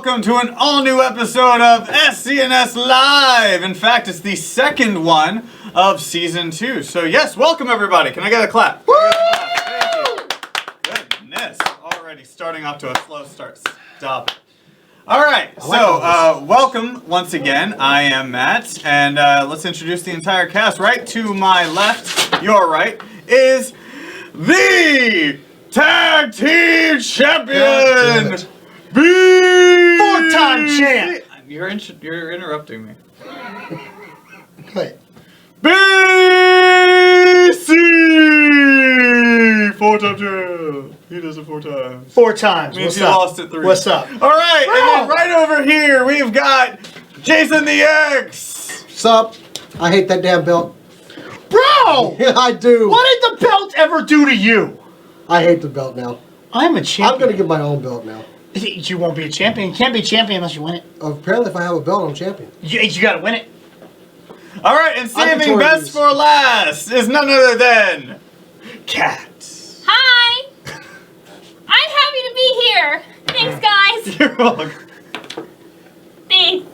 welcome to an all-new episode of SCNS Live. In fact, it's the second one of Season 2. So yes, welcome everybody. Can I get a clap? Woo! Goodness, already starting off to a slow start. Stop it. Alright, so welcome once again. I am Matt, and let's introduce the entire cast. Right to my left, your right, is the Tag Team Champion! Four-time champ! You're interrupting me. Wait. BC! Four-time champ! He does it 4 times. 4 times. Means What's he up? lost it 3. What's up? Alright, and then right over here, we've got Jason the X! What's up? I hate that damn belt. Bro! Yeah, I do. What did the belt ever do to you? I hate the belt now. I'm a champion. I'm gonna get my own belt now. You won't be a champion. You can't be a champion unless you win it. Apparently, if I have a belt, I'm champion. You gotta win it. Alright, and saving best for last is none other than Kat. Hi! I'm happy to be here. Thanks, guys. You're welcome. Thanks.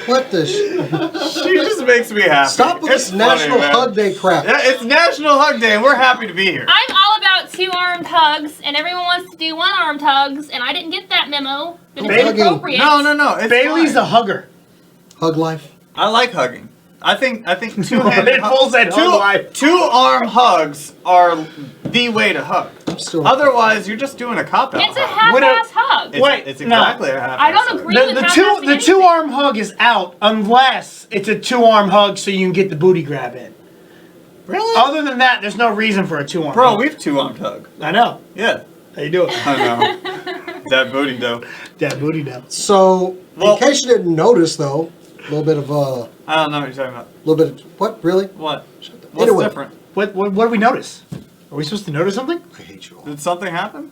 What the She just makes me happy. Stop with It's this National funny, man. Hug Day crap. Yeah, it's National Hug Day, and we're happy to be here. I'm all about 2-armed hugs, and everyone wants to do 1-armed hugs, and I didn't get that memo. But it's Hugging. appropriate. No. It's Bailey's fine. a hugger. Hug life. I like hugging. I think two-handed It pulls that hug life. two-arm hugs are the way to hug. I'm still. Otherwise, you're just doing a cop-out. It's a hug. half-ass hug. It's exactly a half-ass I don't hug. agree. The two-arm hug is out unless it's a 2-arm hug so you can get the booty grab in. Really? Other than that, there's no reason for a 2-arm Bro, hug. we've two-armed hug. I know. Yeah. How you doing? I know. That booty, though. That booty down. So, Well- in case you didn't notice, though, a little bit of I don't know what you're talking about. little bit of what? Really? What? What's Anyway. different? What do we notice? Are we supposed to notice something? I hate you all. Did something happen?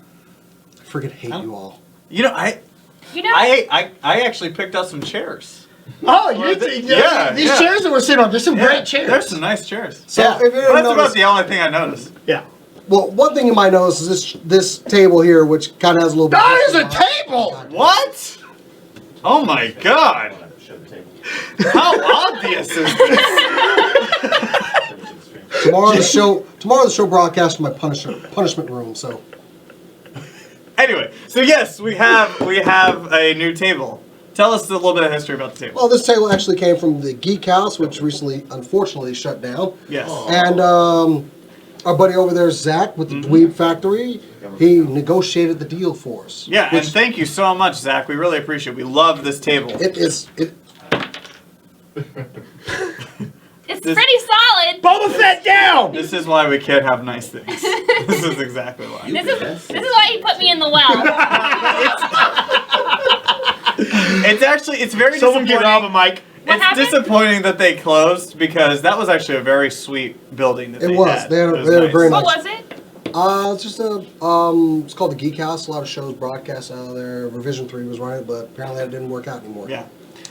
I freaking hate you all. You know, I actually picked up some chairs. Oh, These chairs that we're sitting on, there's some great chairs. There's some nice chairs. So, Yeah. if you didn't That's about notice, the only thing I noticed. Yeah. well, one thing you might notice is this table here, which kind of has a little bit. That is a table! What? Oh my god! How obvious is this? Tomorrow's the show broadcast in my punishment room. So. Anyway, so yes, we have a new table. Tell us a little bit of history about the table. Well, this table actually came from the Geek House, which recently, unfortunately, shut down. Yes. And our buddy over there, Zach, with the Dweeb Factory, he negotiated the deal for us. Yeah, and thank you so much, Zach. We really appreciate it. We love this table. It's pretty solid. Boba Fett down! This is why we can't have nice things. This is exactly why. This is why he put me in the well. It's very Someone disappointing. get Rob a mic. It's happened? disappointing that they closed because that was actually a very sweet building that It they was. had. They had a It was very What nice. was it? It's just it's called the Geek House. A lot of shows broadcast out of there. Revision 3 was running, but apparently that didn't work out anymore. Yeah.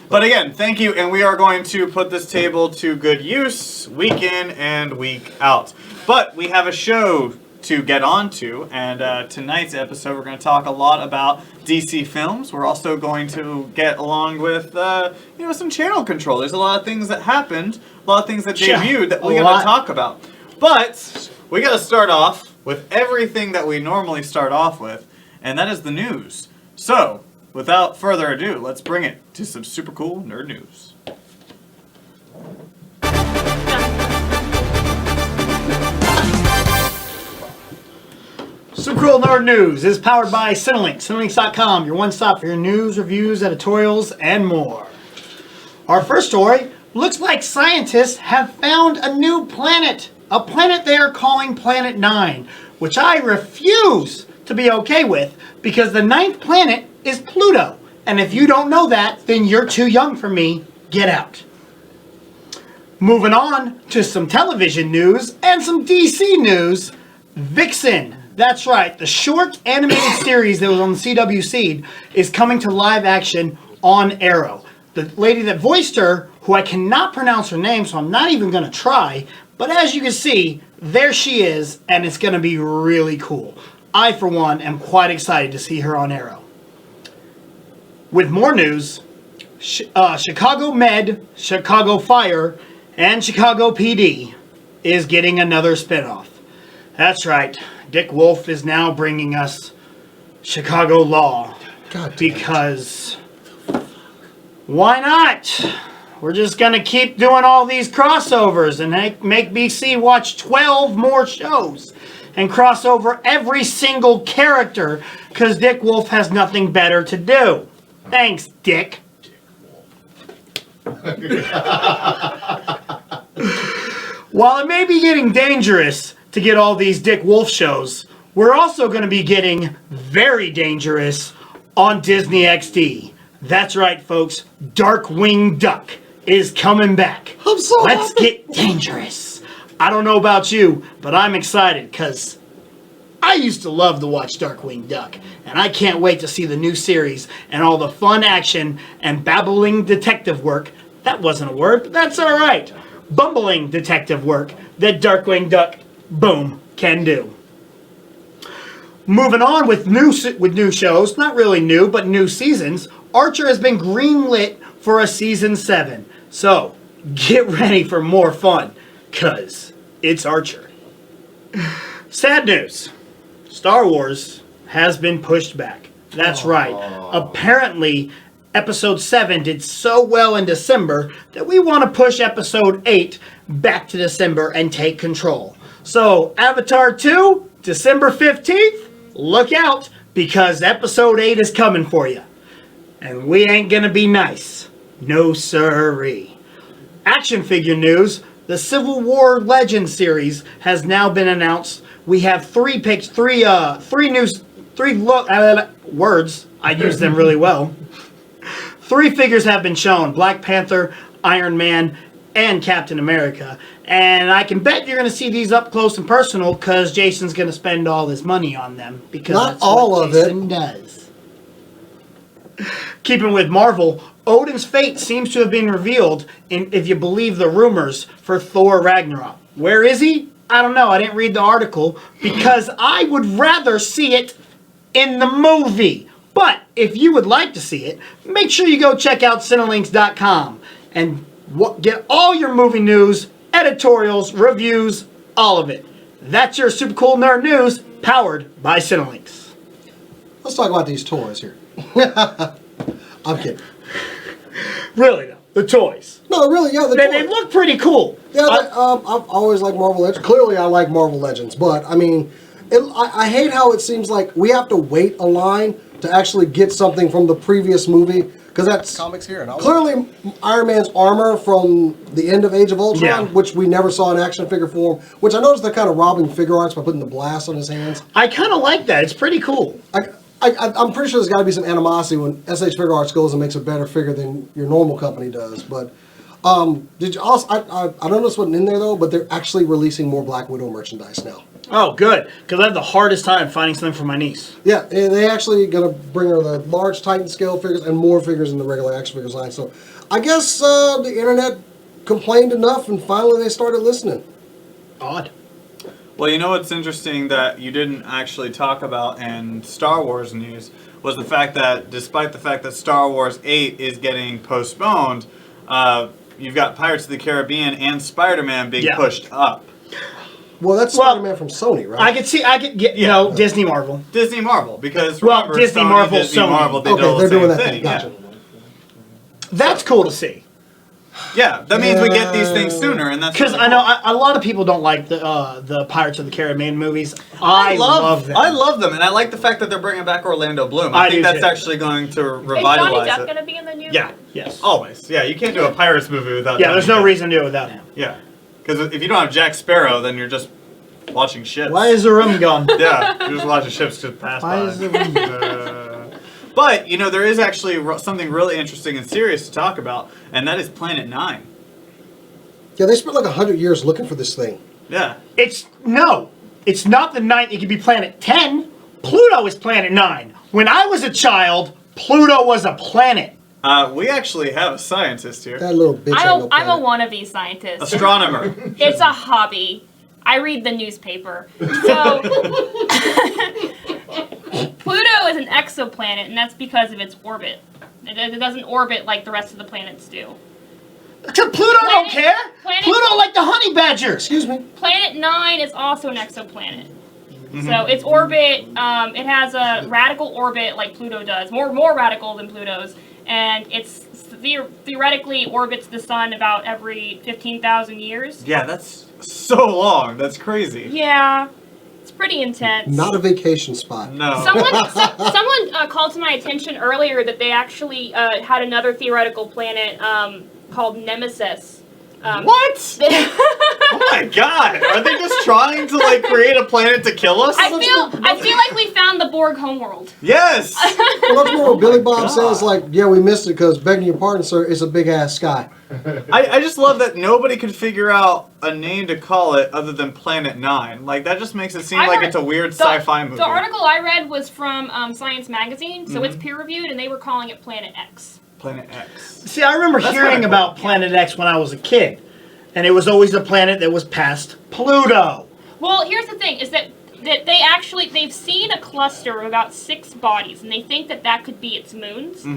But again, thank you, and we are going to put this table to good use week in and week out. But we have a show to get on to, and tonight's episode we're going to talk a lot about DC films. We're also going to get along with some channel control. There's a lot of things that happened, a lot of things that debuted that we're going to talk about. But we got to start off with everything that we normally start off with, and that is the news. So, without further ado, let's bring it to some super cool nerd news. Super Cool Nerd News is powered by Cinelinx. Cinelinx.com, your one stop for your news, reviews, editorials, and more. Our first story looks like scientists have found a new planet. A planet they are calling Planet 9, which I refuse to be okay with because the 9th planet is Pluto. And if you don't know that, then you're too young for me. Get out. Moving on to some television news and some DC news. Vixen. That's right, the short animated series that was on the CW Seed is coming to live action on Arrow. The lady that voiced her, who I cannot pronounce her name, so I'm not even going to try, but as you can see, there she is, and it's going to be really cool. I, for one, am quite excited to see her on Arrow. with more news, Chicago Med, Chicago Fire, and Chicago PD is getting another spinoff. That's right. Dick Wolf is now bringing us Chicago Law. God damn it. Because why not? We're just going to keep doing all these crossovers and make BC watch 12 more shows and cross over every single character because Dick Wolf has nothing better to do. Thanks, Dick. While it may be getting dangerous to get all these Dick Wolf shows, we're also going to be getting very dangerous on Disney XD. That's right, folks. Darkwing Duck is coming back. I'm so Let's happy. get dangerous. I don't know about you, but I'm excited because I used to love to watch Darkwing Duck, and I can't wait to see the new series and all the fun action and babbling detective work. That wasn't a word, but that's all right. Bumbling detective work that Darkwing Duck, boom, can do. Moving on with new shows, not really new, but new seasons, Archer has been greenlit for a season 7. So, get ready for more fun, cause it's Archer. Sad news. Star Wars has been pushed back. That's right. Apparently, Episode 7 did so well in December that we want to push Episode 8 back to December and take control. So, Avatar 2, December 15th, look out, because Episode 8 is coming for you. And we ain't gonna be nice. No sirree. Action figure news. The Civil War Legends series has now been announced. We have words. I use them really well. 3 figures have been shown. Black Panther, Iron Man, and Captain America. And I can bet you're going to see these up close and personal because Jason's going to spend all his money on them. Because Not that's all what of Jason it. does. Keeping with Marvel, Odin's fate seems to have been revealed, if you believe the rumors, for Thor Ragnarok. Where is he? I don't know. I didn't read the article because I would rather see it in the movie. But if you would like to see it, make sure you go check out Cinelinks.com and get all your movie news, editorials, reviews, all of it. That's your super cool nerd news powered by Cinelinks. Let's talk about these toys here. I'm kidding. Really though, the toys. No, really, yeah, They look pretty cool. Yeah, I've always liked Marvel Legends. Clearly, I like Marvel Legends, but I mean, I hate how it seems like we have to wait a line to actually get something from the previous movie, because that's Comics here, and clearly Iron Man's armor from the end of Age of Ultron, Yeah. which we never saw in action figure form. Which I noticed they're kind of robbing figure arts by putting the blast on his hands. I kind of like that. It's pretty cool. I'm pretty sure there's got to be some animosity when SH Figure Arts goes and makes a better figure than your normal company does. But did you also? I don't know what's in there though, but they're actually releasing more Black Widow merchandise now. Oh, good. Because I have the hardest time finding something for my niece. Yeah, and they actually gonna bring her the large Titan scale figures and more figures in the regular action figures line. So I guess the internet complained enough, and finally they started listening. Odd. Well, you know what's interesting that you didn't actually talk about in Star Wars news was the fact that despite the fact that Star Wars 8 is getting postponed, you've got Pirates of the Caribbean and Spider-Man being pushed up. Well, that's Spider-Man from Sony, right? I could get, Disney Marvel. Disney Marvel, because Well, remember, Disney Sony, Marvel, Disney Sony. Marvel, they Okay, do all the they're same doing that thing. thing. Gotcha. That's cool to see. Yeah, that means we get these things sooner, and that's Because really I know cool. a lot of people don't like the Pirates of the Caribbean movies. I love them. I love them, and I like the fact that they're bringing back Orlando Bloom. I I think do that's too. actually going to Is Johnny revitalize Depp it. gonna be in the new? Yeah, Yes. always. Yeah, you can't do a Pirates movie without. Yeah, there's Johnny no Depp. reason to do it without him. Yeah, because if you don't have Jack Sparrow, then you're just watching ships. Why is the room gone? Yeah, you're just watching ships just pass Why by. is the room But there is actually something really interesting and serious to talk about, and that is Planet 9. Yeah, they spent like 100 years looking for this thing. Yeah. It's not the 9. It could be Planet 10. Pluto is Planet 9. When I was a child, Pluto was a planet. We actually have a scientist here. That little bitch. ain't no I'm a planet. wannabe scientist. Astronomer. It's a hobby. I read the newspaper. So Pluto is an exoplanet, and that's because of its orbit. It doesn't orbit like the rest of the planets do. Pluto don't care. Pluto like the honey badger. Excuse me. Planet 9 is also an exoplanet. So its orbit, it has a radical orbit like Pluto does, more radical than Pluto's, and it's theoretically orbits the sun about every 15,000 years. Yeah, that's so long. That's crazy. Yeah, it's pretty intense. Not a vacation spot. No. Someone called to my attention earlier that they actually had another theoretical planet called Nemesis. What? Oh my god! Are they just trying to like create a planet to kill us? I feel like we found the Borg homeworld. Yes. Well, that's what Billy Bob God. says. Like, yeah, we missed it because begging your pardon, sir, it's a big ass sky. I just love that nobody could figure out a name to call it other than Planet 9. Like that just makes it seem like it's a weird sci-fi movie. The article I read was from Science Magazine, so it's peer reviewed, and they were calling it Planet X. Planet X. See, I remember hearing kinda about cool. Planet X when I was a kid, and it was always a planet that was past Pluto. Well, here's the thing: is that they've seen a cluster of about 6 bodies, and they think that could be its moons.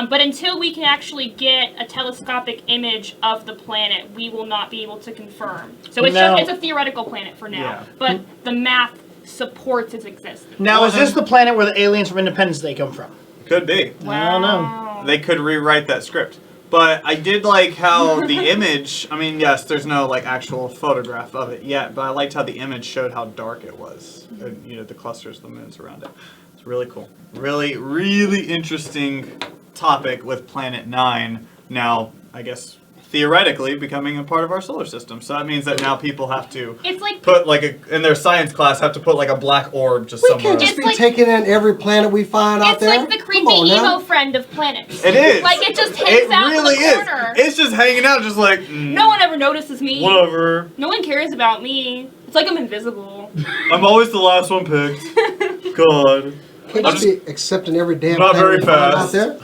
But until we can actually get a telescopic image of the planet, we will not be able to confirm. So it's Now- it's a theoretical planet for now, Yeah. but the math supports its existence. Now, is this the planet where the aliens from Independence Day come from? Could be. I don't know. They could rewrite that script. But I did like how the image, I mean, yes, there's no like actual photograph of it yet, but I liked how the image showed how dark it was. And, you know, the clusters, the moons around it. It's really cool. Really, really interesting topic with Planet 9 now, I guess, theoretically becoming a part of our solar system. So that means that now people have to It's like put like in their science class have to put like a black orb just We somewhere. can't just It's be like- taking in every planet we find out it's there. like the creepy Come on emo now. friend of planets. It is. Like it just It hangs out really in the corner. is. It's just hanging out, just like No one ever notices me. whatever. No one cares about me. It's like I'm invisible. I'm always the last one picked. God. Can't I'm just be accepting every damn not planet very we find out fast. there.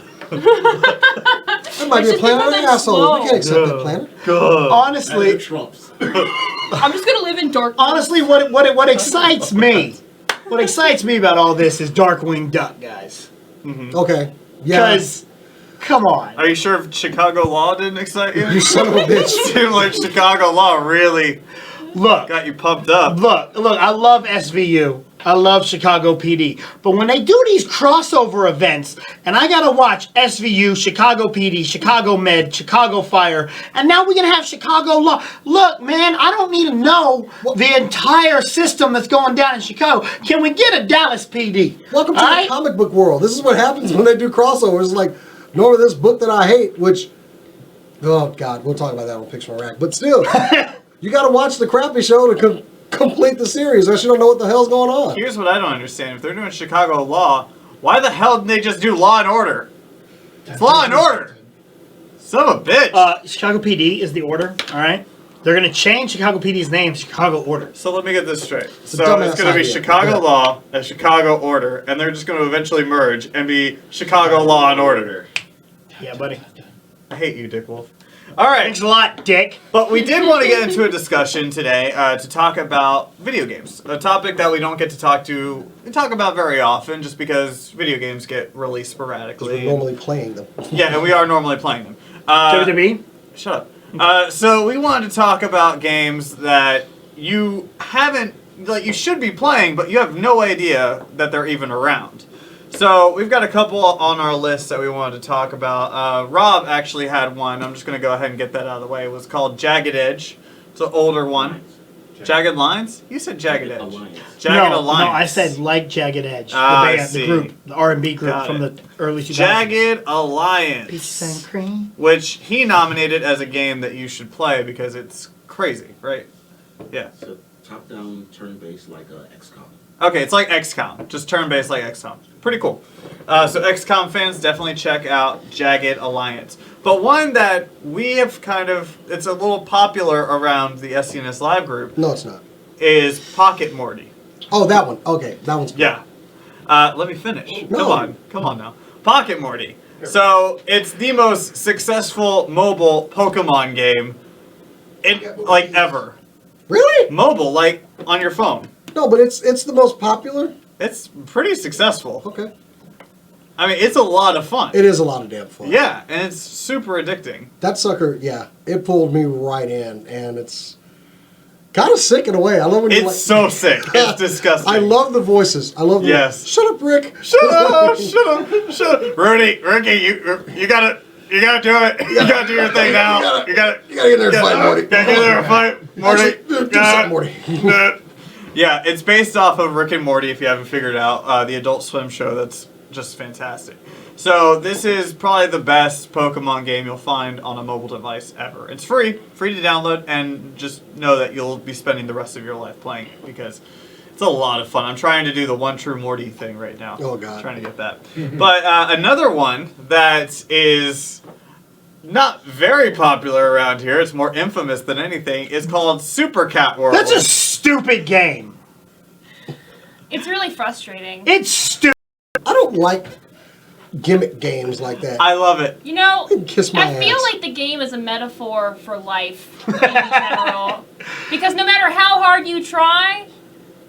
That might be a just planet because of I'm assholes. slow. We can't accept that planet. God. Honestly, Trumps. I'm just gonna live in darkness. honestly, what excites me, what excites me about all this is Darkwing Duck, guys. Okay. Yeah. Because, come on. Are you sure if Chicago Law didn't excite you? You son of a bitch. Seemed like Chicago Law really Look, got you pumped up. look, I love SVU. I love Chicago PD. But when they do these crossover events, and I gotta watch SVU, Chicago PD, Chicago Med, Chicago Fire, and now we're gonna have Chicago Law. Look, man, I don't need to know the entire system that's going down in Chicago. Can we get a Dallas PD? Welcome to All the right? comic book world. This is what happens when they do crossovers. It's like, normally this book that I hate, which, oh God, we'll talk about that on Picture and Rack. But still, you got to watch the crappy show to complete the series, else you don't know what the hell's going on. Here's what I don't understand. If they're doing Chicago Law, why the hell didn't they just do Law and Order? It's Law and Order. Son of a bitch. Chicago PD is the order, all right? They're gonna change Chicago PD's name to Chicago Order. So let me get this straight. a So dumbass it's going to be idea. Chicago Yeah. Law and Chicago Order, and they're just going to eventually merge and be Chicago Law and Order. Yeah, buddy. I hate you, Dick Wolf. All right. Thanks a lot, Dick. But we did want to get into a discussion today to talk about video games, a topic that we don't get to talk about very often, just because video games get released sporadically. We're normally playing them. Yeah, and we are normally playing them. WWE? Shut up. So we wanted to talk about games that you haven't, like you should be playing, but you have no idea that they're even around. So we've got a couple on our list that we wanted to talk about. Rob actually had one. I'm just going to go ahead and get that out of the way. It was called Jagged Edge. It's an older one. Jagged Lines? You said Jagged Edge. Alliance. Jagged No, Alliance. I said like Jagged Edge, the Ah, I band, see. the group, the R&B group Got from it. the early 2000s. Jagged Alliance. Peaches and cream. Which he nominated as a game that you should play because it's crazy, right? Yeah. So top-down, turn-based like XCOM. Okay, it's like XCOM, just turn-based like XCOM. Pretty cool. So XCOM fans, definitely check out Jagged Alliance. But one that we have it's a little popular around the SCNS Live group, No, it's not. is Pocket Morty. Oh, that one. Okay, that one's good. Yeah. Let me finish. No. Come on now. Pocket Morty. So it's the most successful mobile Pokemon game ever. Really? Mobile, like on your phone. No, but it's the most popular. It's pretty successful. Okay. I mean, it's a lot of fun. It is a lot of damn fun. Yeah, and it's super addicting. That sucker, yeah, it pulled me right in, and it's kind of sick in a way. I love when It's so sick. It's disgusting. I love the voices. I love the Yes. Shut up, Rick. Shut up! Shut up! Shut up! Ricky, you gotta do it. You gotta do your thing now. You gotta You gotta get there and fight, Morty. Gotta get there and fight, Morty. Actually, do something, Morty. Yeah, it's based off of Rick and Morty. If you haven't figured it out, the Adult Swim show. That's just fantastic. So this is probably the best Pokemon game you'll find on a mobile device ever. It's free to download, and just know that you'll be spending the rest of your life playing it because it's a lot of fun. I'm trying to do the One True Morty thing right now. Oh, God. Trying to get that. But another one that is not very popular around here, it's more infamous than anything, is called Super Cat World. That's a stupid game. It's really frustrating. It's stupid. I don't like gimmick games like that. I love it. You know, Kiss my I feel ass. like the game is a metaphor for life in general. Because no matter how hard you try,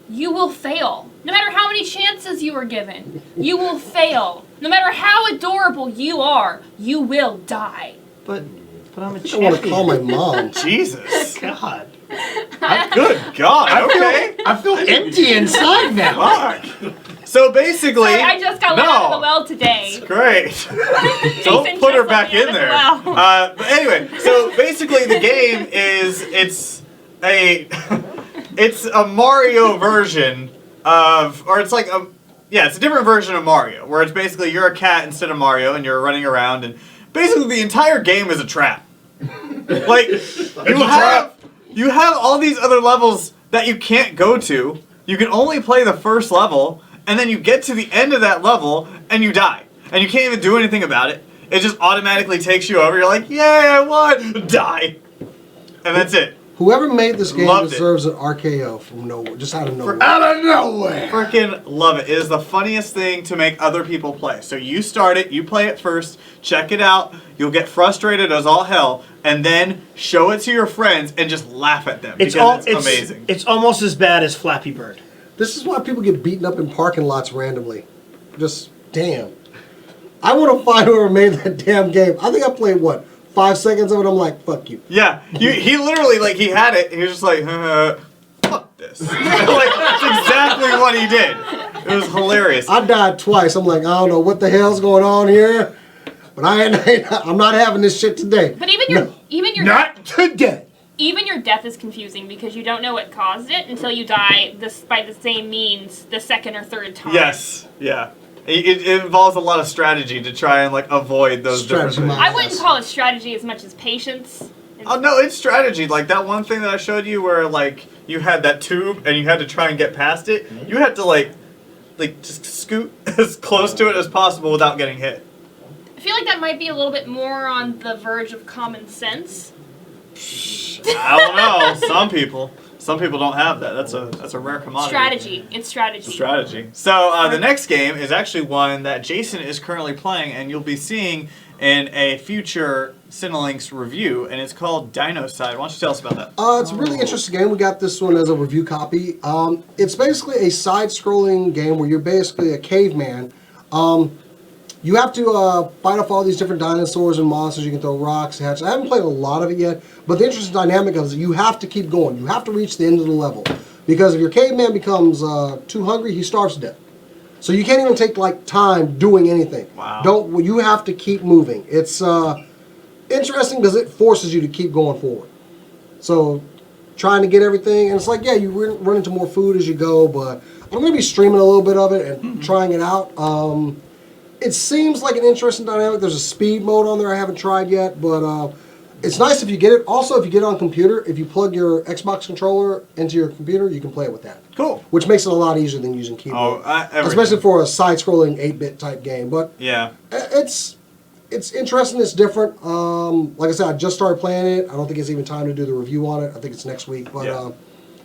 you will fail. No matter how many chances you are given, you will fail. No matter how adorable you are, you will die. But I'm a I want to champion. call my mom. Jesus. God. Good God. Okay. I feel empty inside now. Fuck. So basically, Sorry, I just got let out of the well today. Great. Don't Jason put her just let back me in out of the there. well. But anyway, so basically the game is it's a Mario version of, or it's like it's a different version of Mario, where it's basically you're a cat instead of Mario and you're running around, and basically the entire game is a trap. Like you have all these other levels that you can't go to. You can only play the first level, and then you get to the end of that level and you die. And you can't even do anything about it. It just automatically takes you over. You're like, yay, I won! Die. And that's it. Whoever made this game Loved it. deserves an RKO from nowhere, just out of nowhere. Out of nowhere. Freaking love it. It is the funniest thing to make other people play. So you start it, you play it first, check it out, you'll get frustrated as all hell, and then show it to your friends and just laugh at them It's because it's amazing. It's almost as bad as Flappy Bird. This is why people get beaten up in parking lots randomly. Just, damn. I want to find whoever made that damn game. I think I played, 5 seconds of it? I'm like, fuck you. Yeah, he literally, like, he had it, he was just like, fuck this. Like, that's exactly what he did. It was hilarious. I died twice. I'm like, I don't know what the hell's going on here, but I'm not having this shit today. But even your Not today. even your death is confusing because you don't know what caused it until you die by the same means the second or third time. Yes, yeah. It involves a lot of strategy to try and, like, avoid those different Strategy, things. my I wouldn't call it strategy as much as patience. Oh, no, it's strategy. Like, that one thing that I showed you where, like, you had that tube and you had to try and get past it, you had to, like just scoot as close to it as possible without getting hit. I feel like that might be a little bit more on the verge of common sense. I don't know. Some people don't have that. That's a rare commodity. Strategy. It's strategy. Strategy. So the next game is actually one that Jason is currently playing, and you'll be seeing in a future Cinelinks review, and it's called Dinocide. Why don't you tell us about that? It's a really interesting game. We got this one as a review copy. It's basically a side-scrolling game where you're basically a caveman. You have to fight off all these different dinosaurs and monsters. You can throw rocks, hatch. I haven't played a lot of it yet, but the interesting dynamic is you have to keep going. You have to reach the end of the level. Because if your caveman becomes too hungry, he starves to death. So you can't even take like time doing anything. Wow. You have to keep moving. It's interesting because it forces you to keep going forward. So trying to get everything, and it's like, yeah, you run into more food as you go, but I'm going to be streaming a little bit of it and trying it out. It seems like an interesting dynamic. There's a speed mode on there I haven't tried yet, but it's nice if you get it. Also, if you get it on computer, if you plug your Xbox controller into your computer, you can play it with that. Cool. Which makes it a lot easier than using keyboard. Everything. Especially for a side-scrolling 8-bit type game. But Yeah. it's interesting. It's different. Like I said, I just started playing it. I don't think it's even time to do the review on it. I think it's next week. But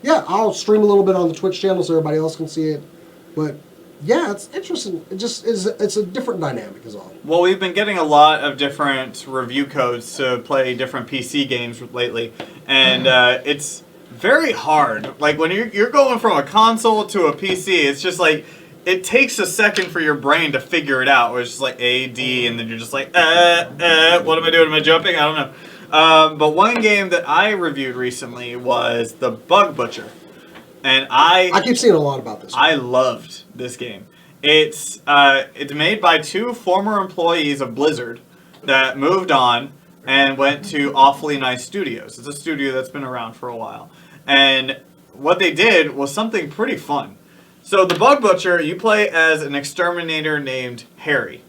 yeah, I'll stream a little bit on the Twitch channel so everybody else can see it. But yeah, it's interesting. It just is. It's a different dynamic, is all. Well, we've been getting a lot of different review codes to play different PC games lately, and it's very hard. Like when you're going from a console to a PC, it's just like it takes a second for your brain to figure it out. Where it's just like A, D, and then you're just like, what am I doing? Am I jumping? I don't know. But one game that I reviewed recently was the Bug Butcher. And I keep seeing a lot about this. I loved this game. It's made by 2 former employees of Blizzard that moved on and went to Awfully Nice Studios. It's a studio that's been around for a while. And what they did was something pretty fun. So the Bug Butcher, you play as an exterminator named Harry.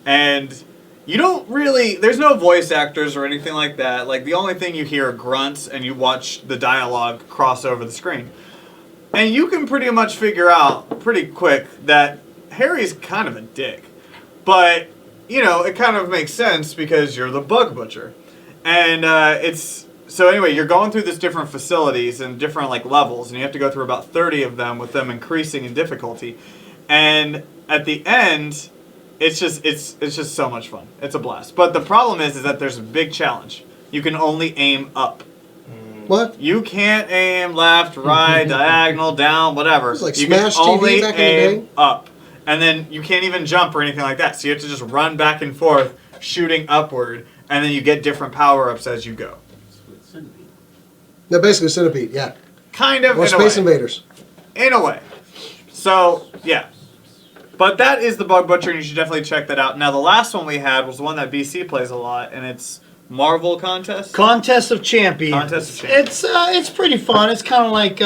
And you don't really, there's no voice actors or anything like that. Like, the only thing you hear are grunts, and you watch the dialogue cross over the screen. And you can pretty much figure out pretty quick that Harry's kind of a dick. But, you know, it kind of makes sense because you're the Bug Butcher. And so anyway, you're going through these different facilities and different like levels, and you have to go through about 30 of them with them increasing in difficulty. And at the end, it's just so much fun. It's a blast. But the problem is that there's a big challenge. You can only aim up. What? You can't aim left, right, diagonal, down, whatever. It's like you Smash can TV only back in the aim day. up. And then you can't even jump or anything like that. So you have to just run back and forth, shooting upward, and then you get different power-ups as you go. They're basically Centipede, yeah. Kind of, Or in Space a way. Invaders. In a way. So, yeah. But that is the Bug Butcher, and you should definitely check that out. Now, the last one we had was the one that BC plays a lot, and it's Marvel Contest. Contest of Champions. Contest of Champions. It's pretty fun. It's kind of like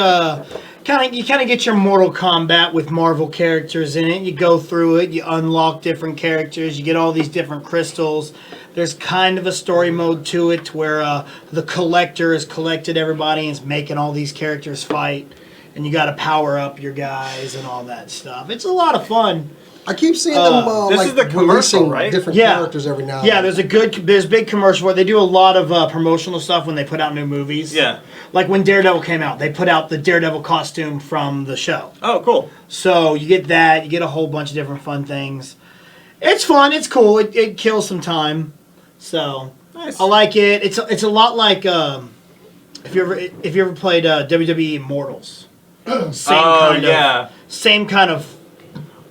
you get your Mortal Kombat with Marvel characters in it. You go through it, you unlock different characters, you get all these different crystals. There's kind of a story mode to it where the collector has collected everybody and is making all these characters fight, and you got to power up your guys and all that stuff. It's a lot of fun. I keep seeing them this like is the commercial, releasing right? different Yeah. characters every now and Yeah, then. there's big commercial where they do a lot of promotional stuff when they put out new movies. Yeah. Like when Daredevil came out, they put out the Daredevil costume from the show. Oh, cool. So you get that, you get a whole bunch of different fun things. It's fun, it's cool, it kills some time. So Nice. I like it. It's a lot like if you ever played WWE Immortals. Same kind of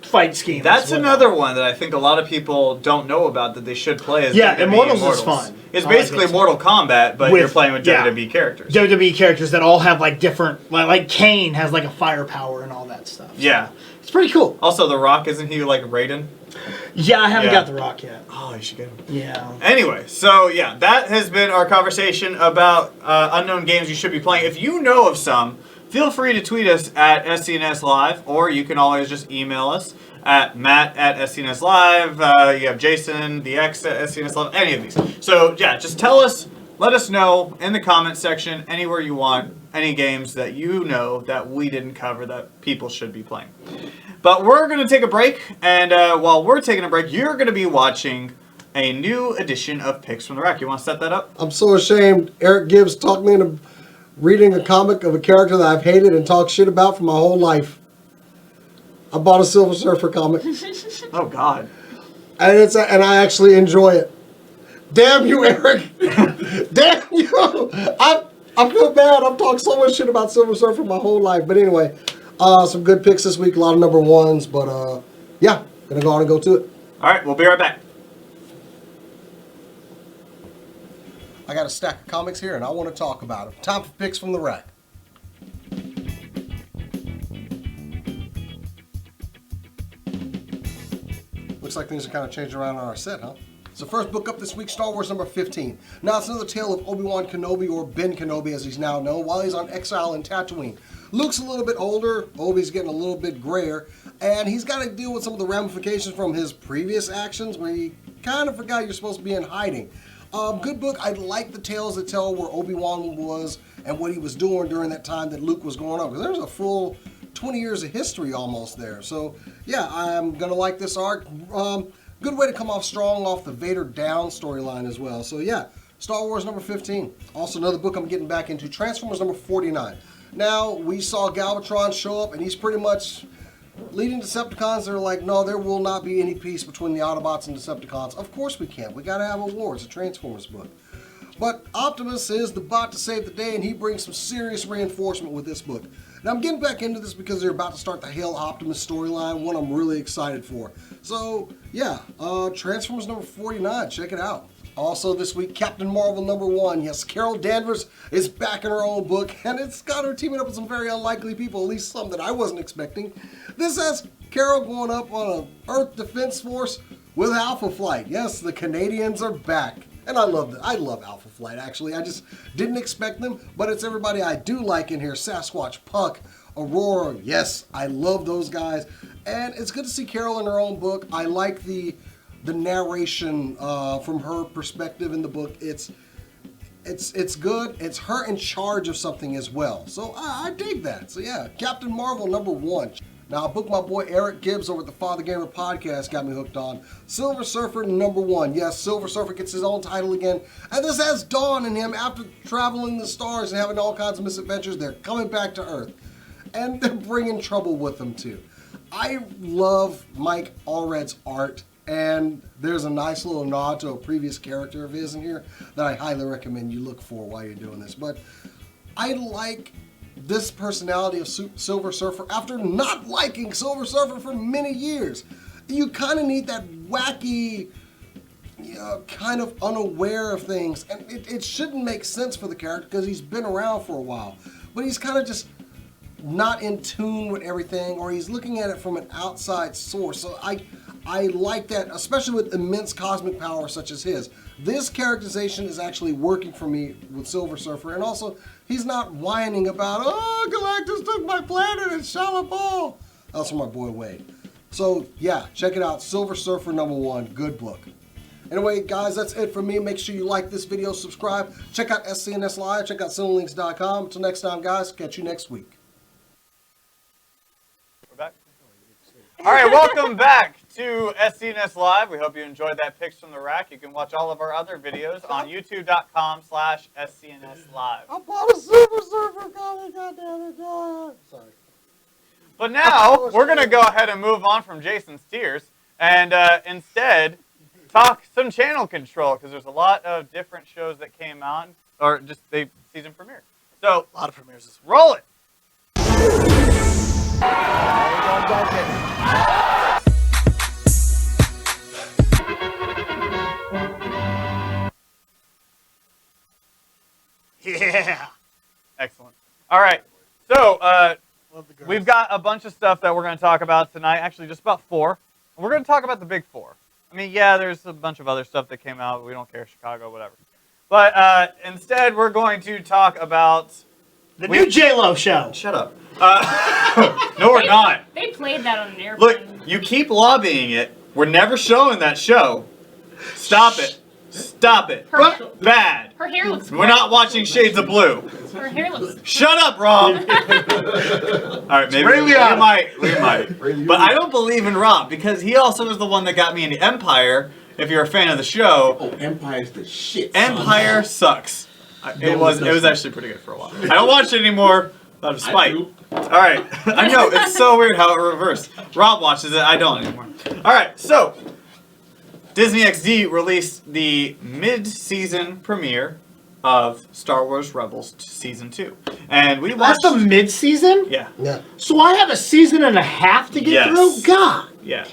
fight scheme. That's another one that I think a lot of people don't know about that they should play. Is Yeah, WWE Immortals is fun. It's I like basically it. Mortal Kombat, but you're playing with WWE characters. WWE characters that all have like different, like Kane has like a firepower and all that stuff. So Yeah. it's pretty cool. Also, The Rock, isn't he like Raiden? Yeah, I haven't Yeah. got The Rock yet. Oh, you should get him. Yeah. Anyway, so yeah, that has been our conversation about unknown games you should be playing. If you know of some, feel free to tweet us at SCNS Live, or you can always just email us at Matt@SCNS Live. You have Jason, the X at SCNS Live, any of these. So yeah, just tell us, let us know in the comment section, anywhere you want, any games that you know that we didn't cover that people should be playing. But we're going to take a break, and while we're taking a break, you're going to be watching a new edition of Picks from the Rack. You want to set that up? I'm so ashamed. Eric Gibbs talked me into reading a comic of a character that I've hated and talked shit about for my whole life. I bought a Silver Surfer comic, Oh, God. and I actually enjoy it. Damn you, Eric! Damn you! I feel bad. I've talked so much shit about Silver Surfer my whole life. But anyway, some good picks this week. A lot of number ones, but yeah, gonna go on and go to it. All right, we'll be right back. I got a stack of comics here, and I want to talk about them. Time for Picks from the Rack. Looks like things are kind of changing around on our set, huh? So first book up this week, Star Wars number 15. Now it's another tale of Obi-Wan Kenobi, or Ben Kenobi as he's now known, while he's on exile in Tatooine. Luke's a little bit older, Obi's getting a little bit grayer, and he's got to deal with some of the ramifications from his previous actions where he kind of forgot you're supposed to be in hiding. Good book. I like the tales that tell where Obi-Wan was and what he was doing during that time that Luke was going on, because there's a full 20 years of history almost there. So yeah, I'm gonna like this arc. Good way to come off strong off the Vader down storyline as well. So yeah, Star Wars number 15. Also another book I'm getting back into, Transformers number 49. Now we saw Galvatron show up, and he's pretty much leading Decepticons. They're like, no, there will not be any peace between the Autobots and Decepticons. Of course we can't. We gotta have a war. It's a Transformers book. But Optimus is the bot to save the day, and he brings some serious reinforcement with this book. Now I'm getting back into this because they're about to start the Hail Optimus storyline, one I'm really excited for. So yeah, Transformers number 49, check it out. Also this week, Captain Marvel number 1. Yes, Carol Danvers is back in her own book, and it's got her teaming up with some very unlikely people, at least some that I wasn't expecting. This has Carol going up on an Earth Defense Force with Alpha Flight. Yes, the Canadians are back. And I love Alpha Flight, actually. I just didn't expect them, but it's everybody I do like in here. Sasquatch, Puck, Aurora. Yes, I love those guys. And it's good to see Carol in her own book. I like the narration from her perspective in the book. It's good. It's her in charge of something as well. So I dig that. So yeah, Captain Marvel number 1. Now, I booked my boy Eric Gibbs over at the Father Gamer podcast, got me hooked on. Silver Surfer number 1. Yes, Silver Surfer gets his own title again. And this has Dawn and him after traveling the stars and having all kinds of misadventures. They're coming back to Earth. And they're bringing trouble with them, too. I love Mike Allred's art. And there's a nice little nod to a previous character of his in here that I highly recommend you look for while you're doing this. But I like this personality of Silver Surfer after not liking Silver Surfer for many years. You kind of need that wacky, kind of unaware of things. And it shouldn't make sense for the character because he's been around for a while. But he's kind of just not in tune with everything, or he's looking at it from an outside source. So I like that, especially with immense cosmic power such as his. This characterization is actually working for me with Silver Surfer, and also he's not whining about, oh, Galactus took my planet and shall it fall. That's from my boy Wade. So yeah, check it out, Silver Surfer number 1, good book. Anyway, guys, that's it for me. Make sure you like this video, subscribe, check out SCNS Live, check out Cinelinks.com. Until next time, guys, catch you next week. Back. All right, welcome back to SCNS Live. We hope you enjoyed that Picks from the Rack. You can watch all of our other videos on youtube.com/SCNS Live. I bought a Silver Surfer comic, goddammit. Sorry. But now, we're going to go ahead and move on from Jason's tears and instead talk some channel control, because there's a lot of different shows that came out, or just they season premiere. So, A lot of premieres. roll it. Yeah. Excellent. All right. So, Love the girls. we've got a bunch of stuff that we're going to talk about tonight. Actually, just about 4. We're going to talk about the big 4. I mean, yeah, there's a bunch of other stuff that came out. We don't care. Chicago, whatever. But instead, we're going to talk about the new J-Lo show. Shut up. No, we're not. They played that on an airplane. Look, you keep lobbying it. We're never showing that show. Stop it. Stop it. Her- Bad. Her hair looks We're not watching Shades of Blue. Her hair looks. Shut up, Rob. All right, maybe we might. But I don't believe in Rob because he also was the one that got me into Empire. If you're a fan of the show, Oh, Empire's the shit. Son. Empire sucks. It was actually pretty good for a while. I don't watch it anymore out of spite. do. All right, I know it's so weird how it reversed. Rob watches it, I don't anymore. All right, so Disney XD released the mid-season premiere of Star Wars Rebels Season 2, and we watched. That's the mid-season? Yeah. Yeah. So I have a season and a half to get Yes. through? God. Yeah.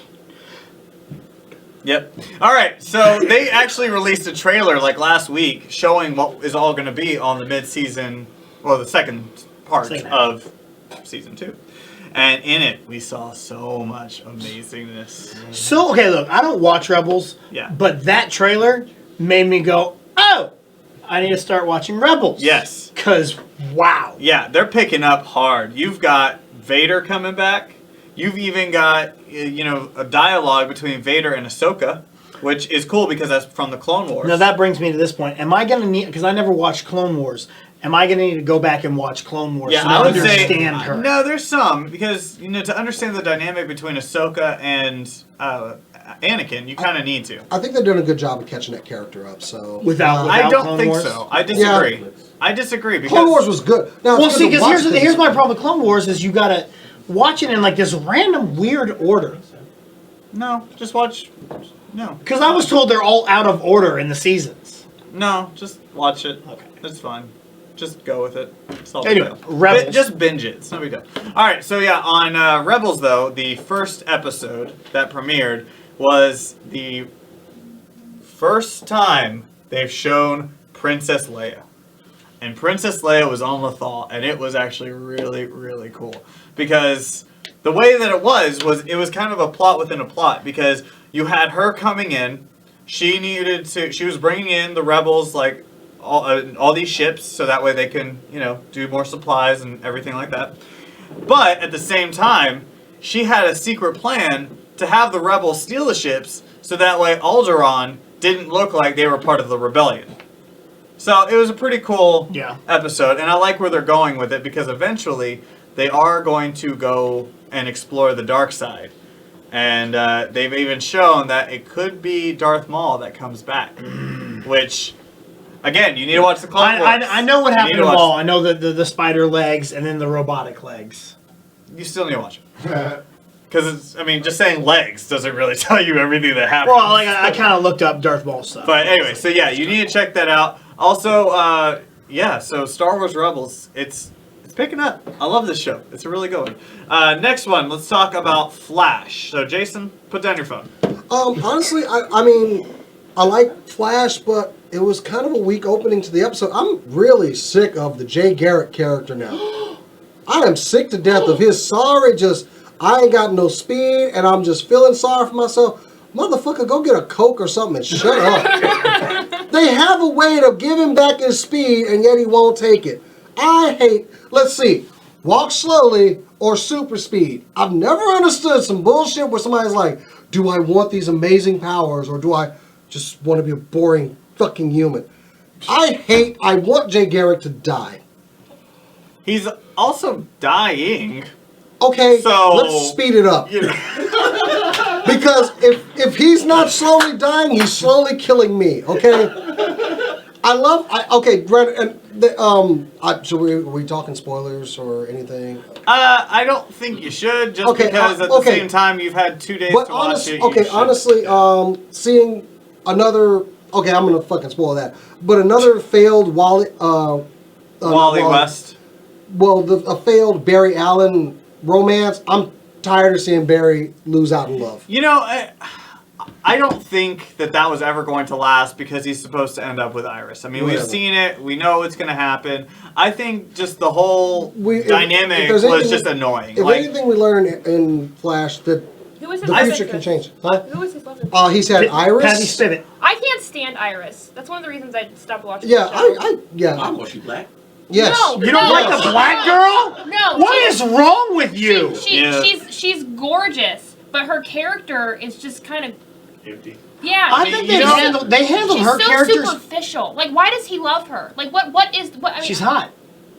Yep. All right. So they actually released a trailer like last week showing what is all going to be on the mid-season, or the second part Second half. of Season 2. And in it, we saw so much amazingness. So, okay, look, I don't watch Rebels, Yeah. but that trailer made me go, oh, I need to start watching Rebels. Yes. Because, wow. Yeah, they're picking up hard. You've got Vader coming back. You've even got, a dialogue between Vader and Ahsoka, which is cool because that's from the Clone Wars. Now, that brings me to this point. Am I going to need, because I never watched Clone Wars, am I going to need to go back and watch Clone Wars Yeah, to I would say understand her? no. There's some because to understand the dynamic between Ahsoka and Anakin, you kind of need to. I think they're doing a good job of catching that character up. So Without- I don't Clone think Wars? so. I disagree. Yeah. I disagree because Clone Wars was good. Now, Well, it's see, good to because watch here's my problem with Clone Wars is you got to watch it in like this random weird order. no, just watch. No, Because I was told they're all out of order in the seasons. No, just watch it. Okay. It's fine. Just go with it. It's all Anyway, good. Rebels. Just binge it. It's no big deal. All right, so yeah, on Rebels though, the first episode that premiered was the first time they've shown Princess Leia. And Princess Leia was on Lothal, and it was actually really, really cool. Because the way that it was kind of a plot within a plot, because you had her coming in, she was bringing in the rebels, like, all these ships, so that way they can, do more supplies and everything like that. But at the same time, she had a secret plan to have the rebels steal the ships, so that way Alderaan didn't look like they were part of the rebellion. So it was a pretty cool episode, and I like where they're going with it, because eventually they are going to go and explore the dark side. And they've even shown that it could be Darth Maul that comes back, which... Again, you need to watch the Clone Wars. I know what happened to Maul. I know the spider legs and then the robotic legs. You still need to watch it. Because, just saying legs doesn't really tell you everything that happened. Well, I kind of looked up Darth Maul stuff. But anyway, so yeah, you need to check that out. Also, so Star Wars Rebels, it's picking up. I love this show. It's a really good one. Next one, let's talk about Flash. So Jason, put down your phone. Honestly, I like Flash, but it was kind of a weak opening to the episode. I'm really sick of the Jay Garrick character now. I am sick to death of his I ain't got no speed, and I'm just feeling sorry for myself. Motherfucker, go get a Coke or something and shut up. They have a way to give him back his speed, and yet he won't take it. Let's see, walk slowly or super speed. I've never understood some bullshit where somebody's like, do I want these amazing powers, or do I just want to be a boring fucking human? I want Jay Garrick to die. He's also dying. Okay, so let's speed it up. Because if he's not slowly dying, he's slowly killing me. Okay. So are we talking spoilers or anything? I don't think you should, just because at the same time you've had 2 days to watch it. Okay, honestly, seeing another. Okay, I'm gonna fucking spoil that. But another failed Wally West. Well, a failed Barry Allen romance. I'm tired of seeing Barry lose out in love. I don't think that was ever going to last, because he's supposed to end up with Iris. We've seen it. We know it's going to happen. I think just the whole dynamic was just annoying. If anything we learned in Flash, that the future can change. Huh? Who was his love? He's had Iris. Patty Spivot. I can't stand Iris. That's one of the reasons I stopped watching Yeah, the show. I know she black. Yes. No, You don't like a black girl? No. What is wrong with you? She's gorgeous, but her character is just kind of Empty. yeah. I think they handled her She's so characters. superficial. Like, why does he love her? Like, what is what? I mean, She's hot.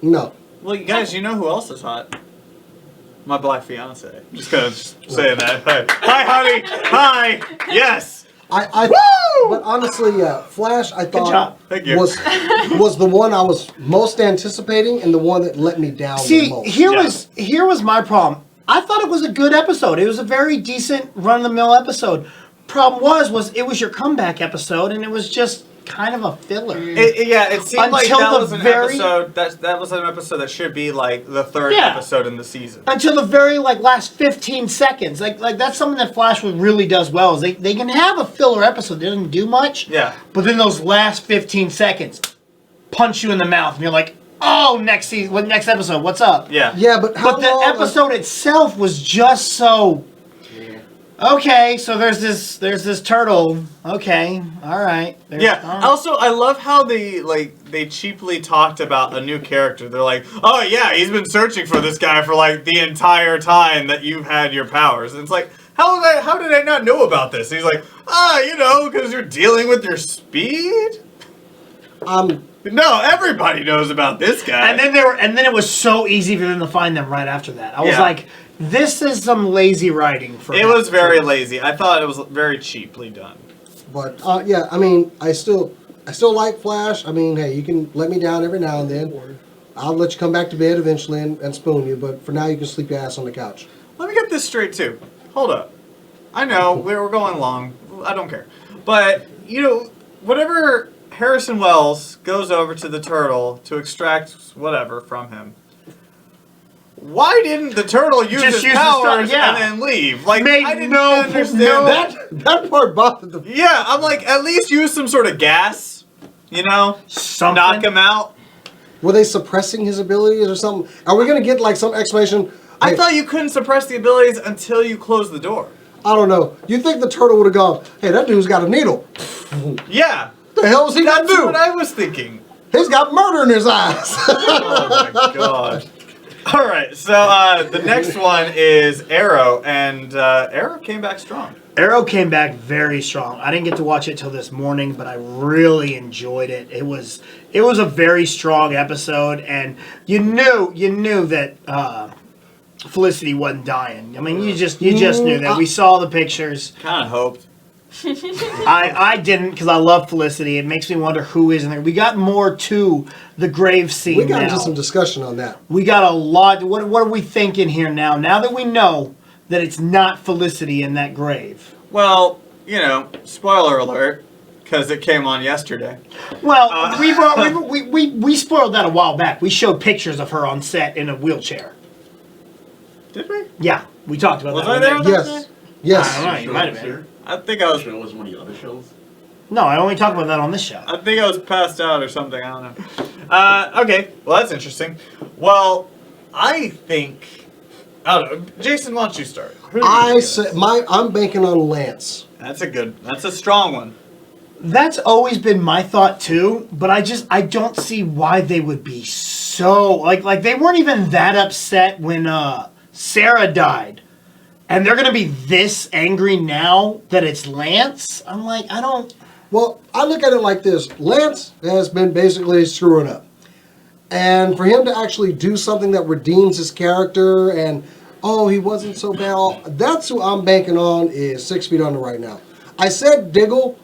No. Well, you guys, you know who else is hot? My black fiance. Just gonna say that. Hi, honey. Hi. Yes. But honestly, Flash, I thought Thank you. was the one I was most anticipating, and the one that let me down the most. Here was my problem. I thought it was a good episode. It was a very decent run-of-the-mill episode. Problem was it was your comeback episode, and it was just kind of a filler. It seemed like Until that the was an very- episode. That was an episode that should be like the third episode in the season. Until the very last 15 seconds. Like that's something that Flash really does well. Is they can have a filler episode that doesn't do much. Yeah. But then those last 15 seconds punch you in the mouth, and you're like, oh, next episode, what's up? Yeah. Yeah, but The episode itself was just so. Okay, so there's this turtle. Okay, all right. All right. Also, I love how they cheaply talked about a new character. They're like, oh yeah, he's been searching for this guy for like the entire time that you've had your powers. And it's like, how did I not know about this? And he's like, because you're dealing with your speed. No, everybody knows about this guy. And then it was so easy for them to find them right after that. I was like, this is some lazy writing for It was very lazy. I thought it was very cheaply done. But I still like Flash. Hey, you can let me down every now and then. I'll let you come back to bed eventually and spoon you, but for now you can sleep your ass on the couch. Let me get this straight too. Hold up. I know we're going long. I don't care. But whatever Harrison Wells goes over to the turtle to extract whatever from him. Why didn't the turtle use Just his use his powers yeah. and then leave? Like, Made I didn't no- understand no- That part bothered the. Yeah, I'm like, at least use some sort of gas, you know? Something. Knock him out. Were they suppressing his abilities or something? Are we gonna get like some explanation? I Hey, thought you couldn't suppress the abilities until you close the door. I don't know. You think the turtle would have gone? Hey, that dude's got a needle. Yeah, What the hell is he gonna that's do? what I was thinking. He's got murder in his eyes. Oh my god. All right, so the next one is Arrow, and Arrow came back strong. Arrow came back very strong. I didn't get to watch it till this morning, but I really enjoyed it. It was a very strong episode, and you knew that Felicity wasn't dying. I mean, you just knew that. We saw the pictures. Kind of hoped. I didn't, because I love Felicity. It makes me wonder who is in there. We got more to the grave scene. We got now. into some discussion on that. We got a lot. What are we thinking here now? Now that we know that it's not Felicity in that grave. Well, you know, spoiler alert, because it came on yesterday. Well, we spoiled that a while back. We showed pictures of her on set in a wheelchair. Did we? Yeah, we talked about Was that. I there? Yes. Yes. I don't know. You might have been. I think I was. Show was one of the other shows. No, I only talked about that on this show. I think I was passed out or something. I don't know. Okay, well that's interesting. Well, I think. I don't know. Jason, why don't you start? Who do you I think say is? I'm banking on Lance. That's a good. That's a strong one. That's always been my thought too, but I don't see why they would be so like they weren't even that upset when Sarah died. And they're gonna be this angry now that it's Lance? I'm like, I don't. Well, I look at it like this. Lance has been basically screwing up. And for him to actually do something that redeems his character and, oh, he wasn't so bad, that's who I'm banking on is 6 feet under right now. I said Diggle,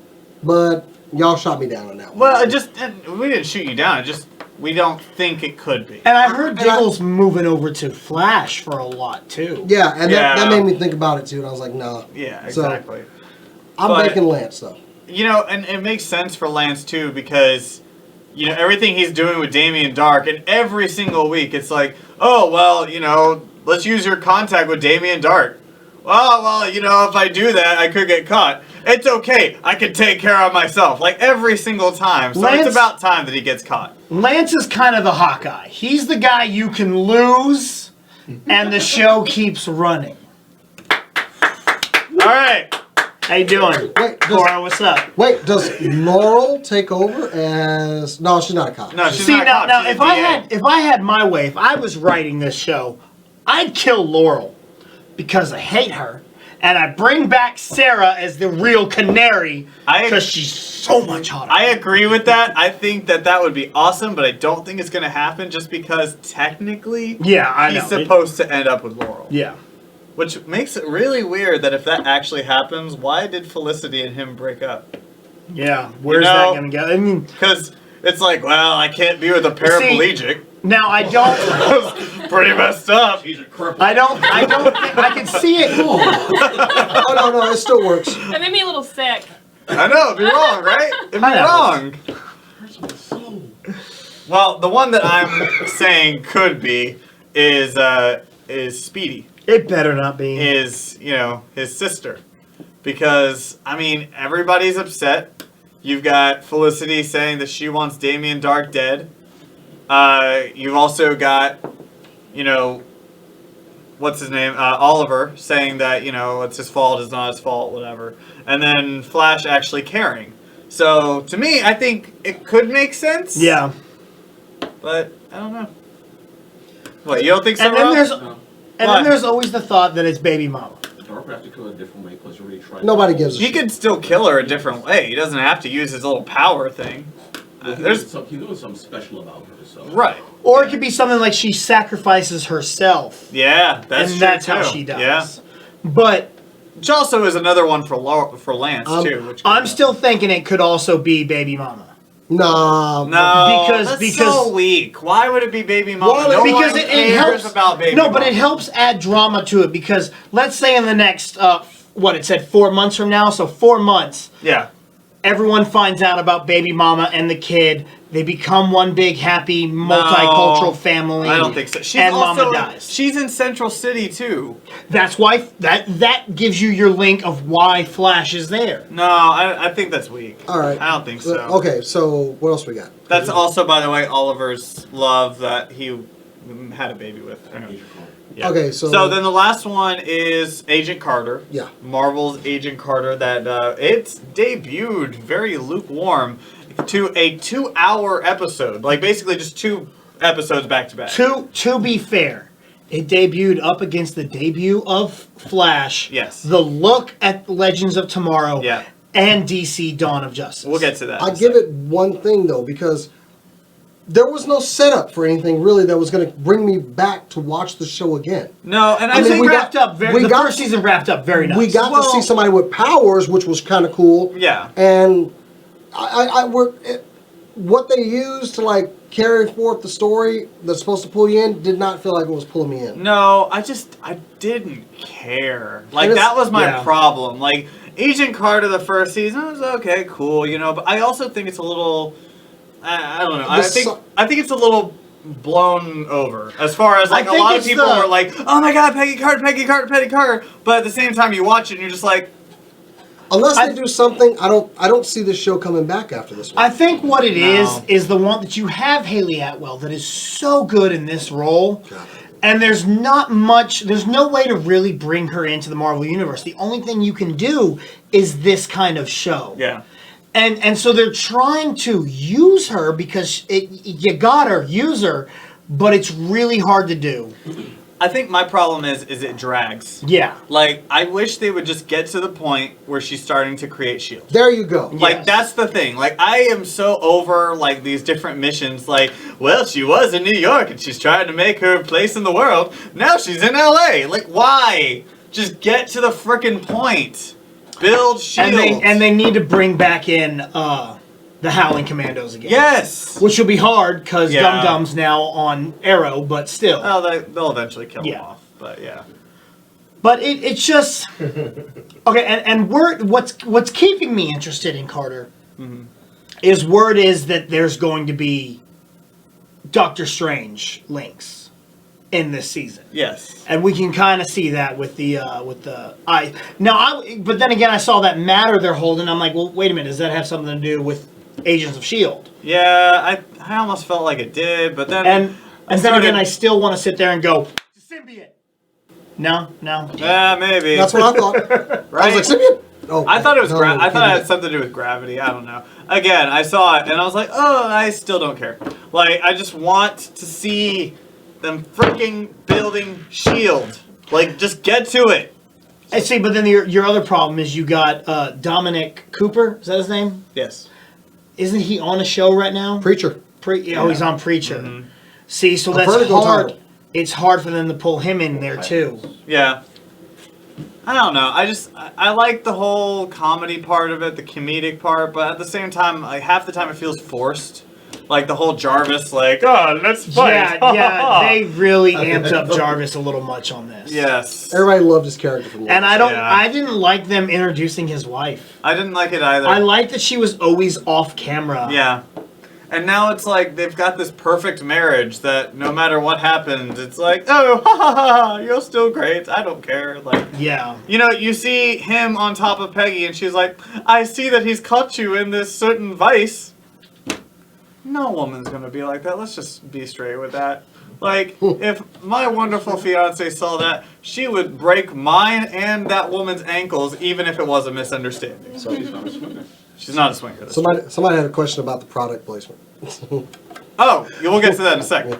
but y'all shot me down on that one. Well, we didn't shoot you down. We don't think it could be. And I heard And I- Diggle's moving over to Flash for a lot too. Yeah, and Yeah. That made me think about it too, and I was like, nah. Yeah, So, exactly. I'm But- banking Lance, though. You know, and it makes sense for Lance too because, you know, everything he's doing with Damien Dark, and every single week it's like, oh well, you know, let's use your contact with Damien Dark. Well, you know, if I do that, I could get caught. It's okay. I can take care of myself. Like every single time. So Lance- it's about time that he gets caught. Lance is kind of the Hawkeye. He's the guy you can lose, and the show keeps running. All right. How you doing? Wait, Cora, what's up? Wait, does Laurel take over as... No, she's not a cop. No, she's See not now, caught. now She's if a I DA. had my way, if I was writing this show, I'd kill Laurel because I hate her, and I bring back Sarah as the real canary because she's so much hotter. I agree with that. I think that would be awesome, but I don't think it's going to happen just because technically Yeah, I he's know. supposed to end up with Laurel. Yeah. Which makes it really weird that if that actually happens, why did Felicity and him break up? Yeah. Where's know- that going to go? I mean, Because it's like, well, I can't be with a paraplegic. now I don't. Pretty messed up. He's a cripple. I don't think I can see it. Oh, no, it still works. That made me a little sick. I know, it'd be wrong, right? It'd be Pineapples. wrong. Personal soul. Well, the one that I'm saying could be is Speedy. It better not be. Is, you know, his sister. Because, I mean, everybody's upset. You've got Felicity saying that she wants Damien Dark dead. You've also got, you know, what's his name? Oliver saying that, you know, it's his fault, it's not his fault, whatever. And then Flash actually caring. So, to me, I think it could make sense. Yeah. But, I don't know. What, you don't think so, And then Rob? there's No. and then there's always the thought that it's baby mama. Dark would have to go a different way because you already tried. Nobody gives a He shit. could still kill her a different way. He doesn't have to use his little power thing. Well, he There's knows something special about her. So. right. Or it could be something like she sacrifices herself. Yeah, that's and true that's how too. she dies. Yeah, But which also is another one for Lance too. Which I'm still thinking it could also be baby mama. Nah. no, because- that's so weak. Why would it be baby mama? Well, no Because one it cares helps about baby. No, mama. but it helps add drama to it because let's say in the next what it said 4 months from now, so 4 months. Yeah, everyone finds out about baby mama and the kid. They become one big happy multicultural family. I don't think so. She's and also, mama dies. She's in Central City too. That's why that gives you your link of why Flash is there. No, I think that's weak. All right. I don't think so. Okay, so what else we got? That's also, by the way, Oliver's love that he had a baby with. Yeah. Okay, so then the last one is Agent Carter. Yeah. Marvel's Agent Carter that it's debuted very lukewarm to a 2-hour episode. Like basically just 2 episodes back to back. To be fair, it debuted up against the debut of Flash. Yes. The look at Legends of Tomorrow. Yeah. And DC Dawn of Justice. We'll get to that. I give it one thing though, because there was no setup for anything really that was going to bring me back to watch the show again. No, and I mean, think we wrapped up the first season wrapped up very nice. We got to Well- see somebody with powers, which was kind of cool. Yeah. And what they used to like carry forth the story that's supposed to pull you in did not feel like it was pulling me in. No, I didn't care. Like And it's- that was my yeah. problem. Like Agent Carter the first season was okay, cool, but I also think it's a little I don't know. I think it's a little blown over as far as like a think lot of it's people the- were like, "Oh my god, Peggy Carter," but at the same time you watch it and you're just like, Unless they do something, I don't see this show coming back after this one. I think what it No. is the one that you have Haley Atwell that is so good in this role. God. And there's no way to really bring her into the Marvel Universe. The only thing you can do is this kind of show. yeah. And so they're trying to use her because you got her, use her, but it's really hard to do. I think my problem is it drags. Yeah. Like I wish they would just get to the point where she's starting to create S.H.I.E.L.D. There you go. Like Yes. that's the thing. Like I am so over like these different missions. Like, well, she was in New York and she's trying to make her place in the world. Now she's in LA. Like, why? Just get to the frickin' point. Build S.H.I.E.L.D. And they need to bring back in the Howling Commandos again. Yes. Which will be hard because Yeah. Dum Dum's now on Arrow, but still. Well, they'll eventually kill him Yeah. off. But yeah. But it's just okay. And what's keeping me interested in Carter is word is that there's going to be Doctor Strange links in this season, Yes. and we can kind of see that with the eye. Now, but then again, I saw that matter they're holding. I'm like, well, wait a minute. Does that have something to do with Agents of S.H.I.E.L.D.? Yeah, I almost felt like it did, but then And then started- again, I still want to sit there and go symbiote. No. Yeah, maybe. That's what I thought. Right? I was like, Simeon? Oh, I thought it was. no, I thought it he had something to do with gravity. I don't know. Again, I saw it and I was like, oh, I still don't care. Like, I just want to see them freaking building S.H.I.E.L.D. Like, just get to it. I see, but then your other problem is you got Dominic Cooper. Is that his name? Yes. Isn't he on a show right now? Preacher. Oh, he's on Preacher. See, so A that's Vertigo hard. title. It's hard for them to pull him in there too. Yeah. I don't know. I like the whole comedy part of it, the comedic part, but at the same time, like half the time it feels forced. Like the whole Jarvis, like, oh, let's fight. Yeah, they really amped up Jarvis a little much on this. Yes. Everybody loved his character from And Lost. I didn't like them introducing his wife. I didn't like it either. I liked that she was always off camera. Yeah. And now it's like they've got this perfect marriage that no matter what happens, it's like, oh, ha ha ha, you're still great. I don't care. Like, Yeah. you see him on top of Peggy, and she's like, I see that he's caught you in this certain vice. No woman's gonna be like that. Let's just be straight with that. Like, if my wonderful fiance saw that, she would break mine and that woman's ankles, even if it was a misunderstanding. So he's not a swinger. She's not a swinger. This Somebody had a question about the product placement. Oh, yeah, we'll get to that in a second.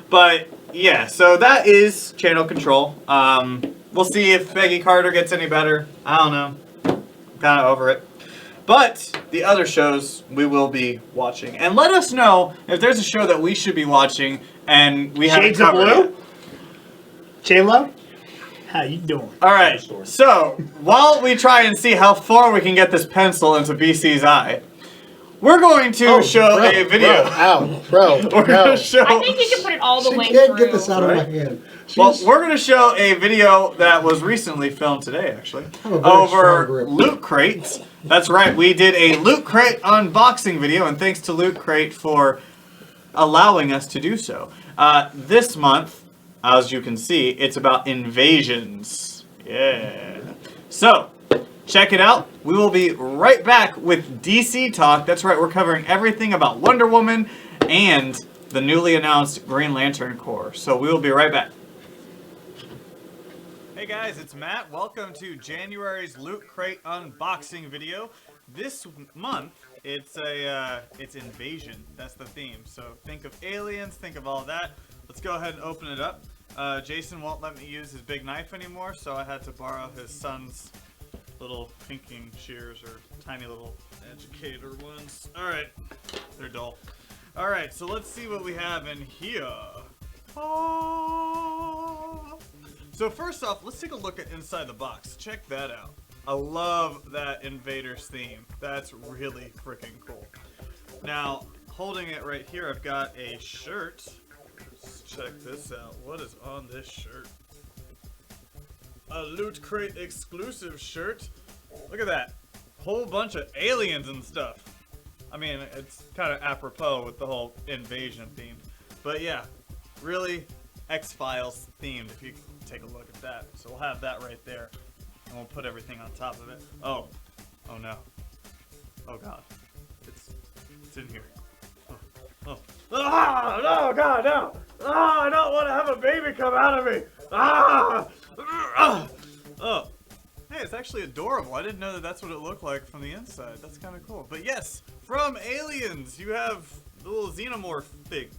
But yeah, so that is channel control. We'll see if Peggy Carter gets any better. I don't know. I'm kind of over it. But the other shows we will be watching, and let us know if there's a show that we should be watching and we haven't Shades of covered Blue? yet. J-Lo? How you doing? All right. So while we try and see how far we can get this pencil into BC's eye, we're going to show a video. Bro, We're going to show. I think you can put it all the She way can't through. get this out of my hand. Well, we're going to show a video that was recently filmed today, actually, have a very strong over grip. Loot Crate. That's right, we did a Loot Crate unboxing video, and thanks to Loot Crate for allowing us to do so. This month, as you can see, it's about invasions. Yeah. So, check it out. We will be right back with DC Talk. That's right, we're covering everything about Wonder Woman and the newly announced Green Lantern Corps. So we will be right back. Hey guys, it's Matt. Welcome to January's Loot Crate unboxing video. This month, it's invasion. That's the theme. So think of aliens, think of all that. Let's go ahead and open it up. Jason won't let me use his big knife anymore, so I had to borrow his son's little pinking shears, or tiny little educator ones. All right, they're dull. All right, so let's see what we have in here. Oh. So first off, let's take a look at inside the box. Check that out. I love that Invaders theme. That's really freaking cool. Now, holding it right here, I've got a shirt. Let's check this out. What is on this shirt? A Loot Crate exclusive shirt. Look at that. Whole bunch of aliens and stuff. I mean, it's kind of apropos with the whole invasion theme. But yeah, really X-Files themed, if you can take a look at that. So we'll have that right there. And we'll put everything on top of it. Oh no. Oh god. It's in here. Oh. Ah, no, God, no! Ah, I don't want to have a baby come out of me! Ah! Oh. Hey, it's actually adorable. I didn't know that that's what it looked like from the inside. That's kind of cool. But yes, from Aliens, you have the little xenomorph thing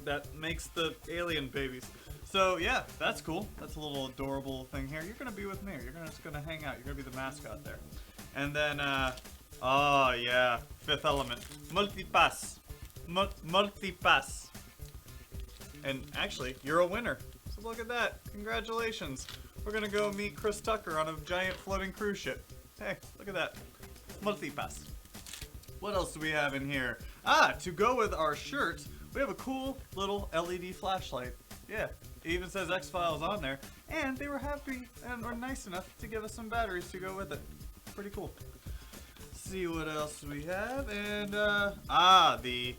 that makes the alien babies. So yeah, that's cool. That's a little adorable thing here. You're gonna be with me. You're just gonna hang out. You're gonna be the mascot there. And then, oh yeah, Fifth Element, Multipass. Multipass. And actually, you're a winner. So look at that. Congratulations. We're gonna go meet Chris Tucker on a giant floating cruise ship. Hey, look at that. Multipass. What else do we have in here? Ah, to go with our shirt, we have a cool little LED flashlight. Yeah, it even says X-Files on there. And they were happy and were nice enough to give us some batteries to go with it. Pretty cool. See what else we have. And, the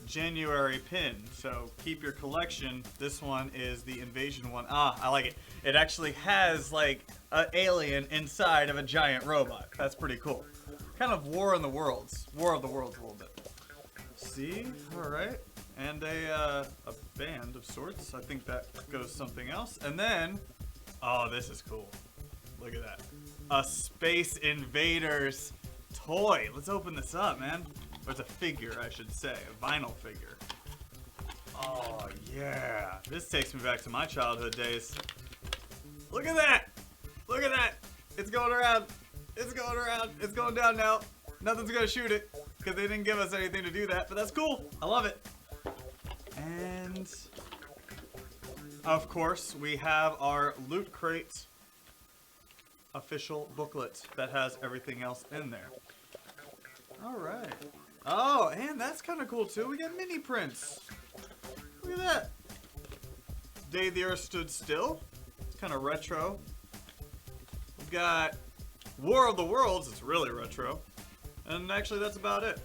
January pin. So keep your collection. This one is the invasion one. Ah, I like it. It actually has like an alien inside of a giant robot. That's pretty cool. Kind of War of the Worlds a little bit. See, all right, and a band of sorts. I think that goes something else. And then, oh, this is cool. Look at that, a Space Invaders toy. Let's open this up, man. Or it's a figure, I should say, a vinyl figure. Oh, yeah. This takes me back to my childhood days. Look at that! Look at that! It's going around. It's going around. It's going down now. Nothing's going to shoot it because they didn't give us anything to do that, but that's cool. I love it. And, of course, we have our Loot Crate official booklet that has everything else in there. All right. Oh, and that's kind of cool too. We got mini prints. Look at that. Day the Earth Stood Still. It's kind of retro. We've got War of the Worlds. It's really retro. And actually, that's about it.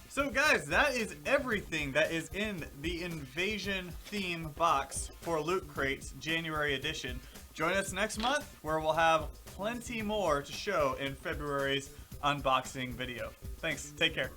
So guys, that is everything that is in the Invasion theme box for Loot Crate's January edition. Join us next month where we'll have plenty more to show in February's unboxing video. Thanks. Take care.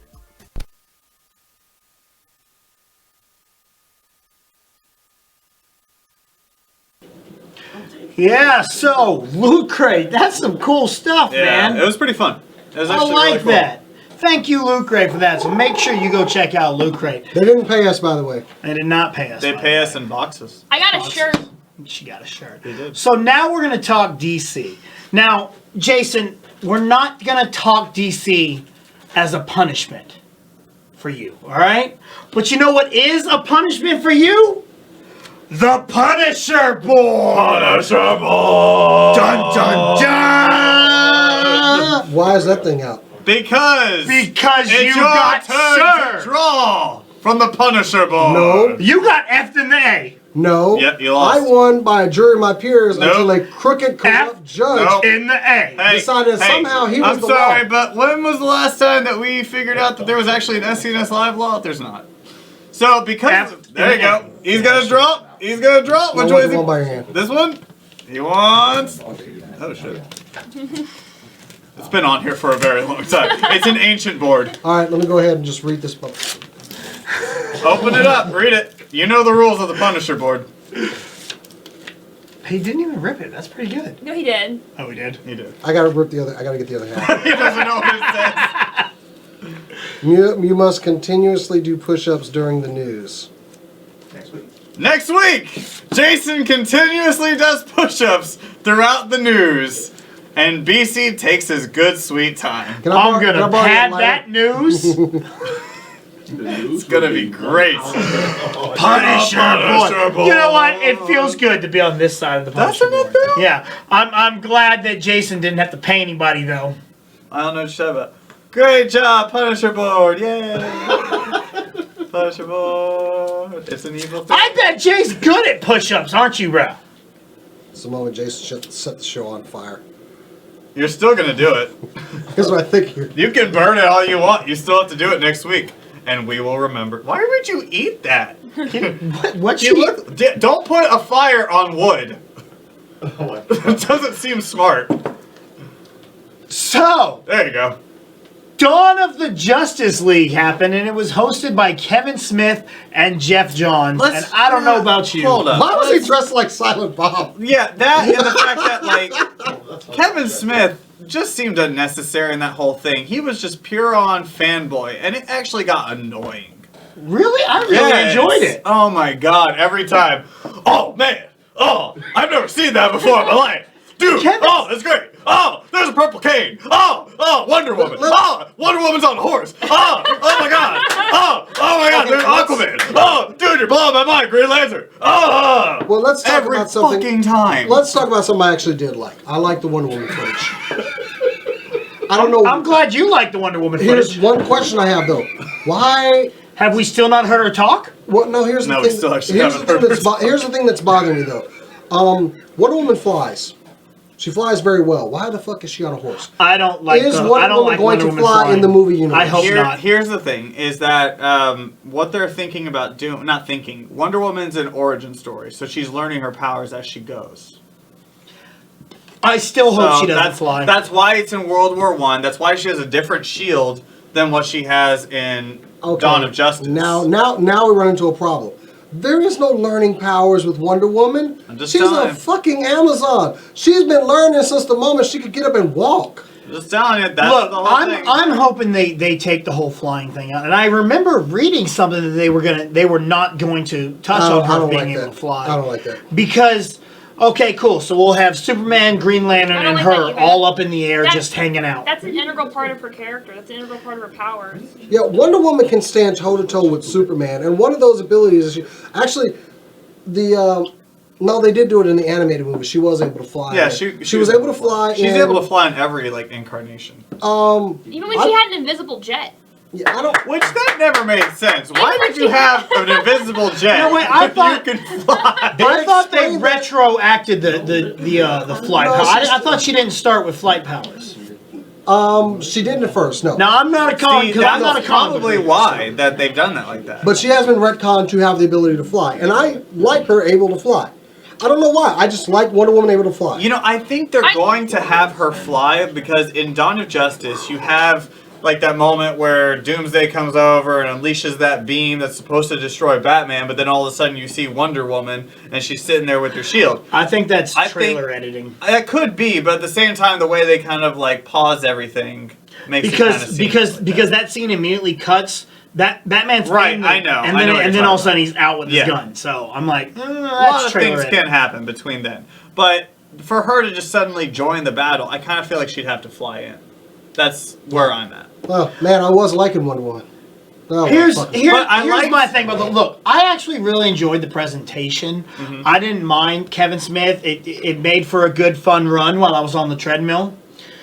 Yeah, so Loot Crate, that's some cool stuff, man. It was pretty fun. It was I actually like really cool. that. Thank you, Loot Crate, for that. So make sure you go check out Loot Crate. They didn't pay us, by the way. They did not pay us. They by pay the us way. in boxes. I got a shirt. She got a shirt. They did. So now we're going to talk DC. Now, Jason, we're not going to talk DC as a punishment for you, all right? But you know what is a punishment for you? The Punisher Boy! Punisher Boy! Dun, dun, dun! Why is that thing out? Because Because it's you your got turn served. to draw from the Punisher board. No. You got F in the A. No. Yep, you lost. I won by a jury of my peers Nope. until a crooked, corrupt F. judge. Nope. In the A. Hey, decided somehow he was I'm the sorry, law. but when was the last time that we figured out that there was actually an SCNS live law? There's not. So because F there you go. He's gonna draw. He's gonna draw. Which No way one is he? won by your hand. This one? He wants. Oh shit. It's been on here for a very long time. It's an ancient board. All right, let me go ahead and just read this book. Open it up. Read it. You know the rules of the Punisher board. He didn't even rip it. That's pretty good. No, he did. Oh, he did? He did. I gotta rip the other. I gotta get the other half. He doesn't know what it says. You must continuously do push-ups during the news. Next week, Jason continuously does push-ups throughout the news, and BC takes his good sweet time. Can I I'm borrow- can I gonna borrow your pad lighter? that news. It's gonna be great. Punisher Punisher board. You know what? It feels good to be on this side of the Punisher Doesn't it board. though? Yeah. I'm glad that Jason didn't have to pay anybody though. I don't know what you're talking about. Great job, Punisher board! Yay! Punisher board. It's an evil thing. I bet Jay's good at push-ups, aren't you, bro? It's the moment Jason set the show on fire. You're still gonna do it. Here's what I think here. You can burn it all you want. You still have to do it next week, and we will remember. Why would you eat that? What You look. Don't put a fire on wood. It doesn't seem smart. So, There you go. Dawn of the Justice League happened, and it was hosted by Kevin Smith and Jeff Johns. And I don't know about you. Hold up. Why was he dressed like Silent Bob? Yeah, that and the fact that like Kevin Smith just seemed unnecessary in that whole thing. He was just pure on fanboy, and it actually got annoying. Really? I really Yes. enjoyed it. Oh my god! Every time. Oh man. Oh, I've never seen that before in my life. Dude. Kevin- Oh, that's great. Oh, there's a purple cane. Oh, Wonder Woman. Oh, Wonder Woman's on a horse. Oh my god. Oh my god, there's Aquaman. Oh, dude, you're blowing my mind, Green Lantern. Oh. Well, let's talk Every about something. fucking time. Let's talk about something I actually did like. I like the Wonder Woman footage. I don't know. I'm glad you like the Wonder Woman Here's footage. one question I have though. Why? Have we still not heard her talk? Well, no. Here's the No, we thing. still actually Here's haven't the thing heard that's here's the thing that's bothering me though. Wonder Woman flies. She flies very well. Why the fuck is she on a horse? I don't like. Is the, Wonder I don't Woman like going Wonder to Woman fly flying. in the movie universe? I hope not. Here's the thing: is that what they're thinking about doing? Not thinking. Wonder Woman's an origin story, so she's learning her powers as she goes. I still hope So she doesn't that's, fly. That's why it's in World War I. That's why she has a different shield than what she has in Dawn of Justice. Now we run into a problem. There is no learning powers with Wonder Woman. I'm just She's telling a you. fucking Amazon. She's been learning since the moment she could get up and walk. Just telling you, that's Look, the whole thing. I'm hoping they take the whole flying thing out. And I remember reading something that they were not going to touch on I her don't being like able that. to fly. I don't like that. Because, okay, cool. So we'll have Superman, Green Lantern, I don't and like that her either. all up in the air, That's- just hanging out. That's an integral part of her character. That's an integral part of her powers. Yeah, Wonder Woman can stand toe to toe with Superman, and one of those abilities is actually no, they did do it in the animated movie. She was able to fly. yeah, she was able to fly. She's in, able to fly in every incarnation. Even when she had an invisible jet. Yeah, I don't. Which that never made sense. Why did you have an invisible jet? No, wait, I if thought- you can fly. I thought they explained that- retroacted the flight No, power. she's- I thought she didn't start with flight powers. She didn't at first. No. Now I'm not a comic. See, I'm not a that's comic book probably reader, why that they've done that like that. But she has been retconned to have the ability to fly, and I like her able to fly. I don't know why. I just like Wonder Woman able to fly. You know, I think they're going to have her fly because in Dawn of Justice, you have like that moment where Doomsday comes over and unleashes that beam that's supposed to destroy Batman, but then all of a sudden you see Wonder Woman and she's sitting there with her shield. I think that's I trailer think- editing. That could be, but at the same time, the way they kind of pause everything makes it kind of seem Because that scene immediately cuts that Batman's Right, in I know, and I then know what and you're then all of a talking sudden he's out with his Yeah. gun. So I'm like, a lot that's of trailer things editing. can happen between then. But for her to just suddenly join the battle, I kind of feel like she'd have to fly in. That's where I'm at. Oh man, I was liking Wonder Woman. Oh, Here's fucking- But I here's liked- my thing about the look. I actually really enjoyed the presentation. Mm-hmm. I didn't mind Kevin Smith. It made for a good fun run while I was on the treadmill.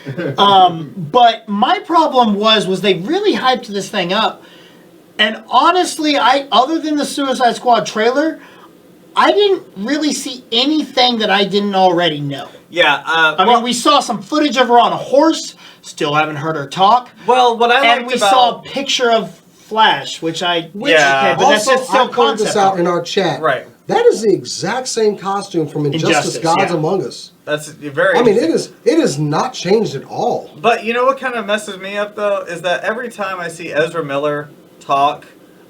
But my problem was they really hyped this thing up. And honestly, other than the Suicide Squad trailer, I didn't really see anything that I didn't already know. Yeah. I mean, we saw some footage of her on a horse. Still haven't heard her talk. Well, what I And liked we saw a picture of Flash, which Yeah. okay, but that's Also, just still I pointed this concept out art. in our chat. Right. That is the exact same costume from Injustice Gods yeah. Among Us. That's very. I mean, interesting. it is not changed at all. But you know what kind of messes me up though is that every time I see Ezra Miller talk,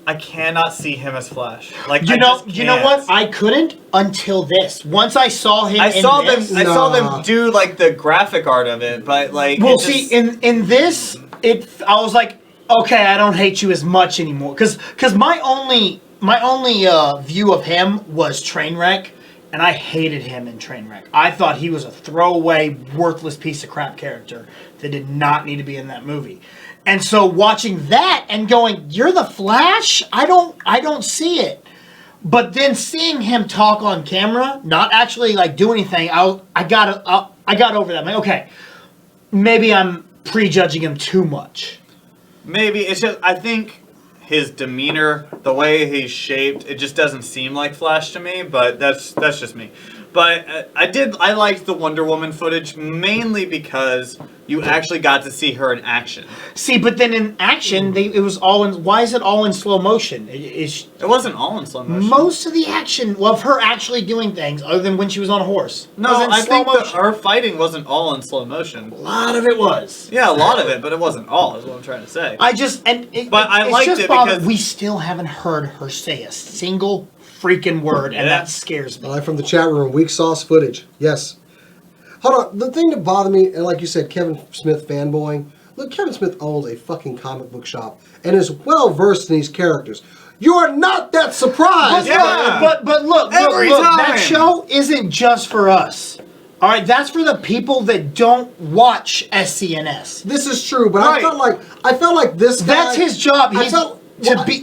I cannot see him as Flash. Like You know what? I couldn't until this. Once I saw him. I saw in this, them. I saw Nah. them do like the graphic art of it, but like. Well, it just- see, in this, I was like, okay, I don't hate you as much anymore, because my only view of him was Trainwreck, and I hated him in Trainwreck. I thought he was a throwaway, worthless piece of crap character that did not need to be in that movie. And so watching that and going, "You're the Flash?" I don't see it. But then seeing him talk on camera, not actually like do anything, I got over that. I'm like, okay, maybe I'm prejudging him too much. Maybe it's just I think his demeanor, the way he's shaped, it just doesn't seem like Flash to me. But that's just me. But I liked the Wonder Woman footage mainly because you actually got to see her in action. See, but then in action, it was all in. Why is it all in slow motion? It wasn't all in slow motion. Most of the action of her actually doing things, other than when she was on a horse. No, was in I slow think motion. her fighting wasn't all in slow motion. A lot of it was. Yeah, a lot of it, but it wasn't all. Is what I'm trying to say. I liked it because- we still haven't heard her say a single freaking word, and Yeah. that scares me. From the chat room, weak sauce footage. Yes. Hold on. The thing that bothered me, and like you said, Kevin Smith fanboying. Look, Kevin Smith owns a fucking comic book shop and is well versed in these characters. You are not that surprised. Yeah. But look, Every look, time. that show isn't just for us. All right, that's for the people that don't watch SCNS. This is true, but Right. I felt like this guy. That's his job. I He's felt-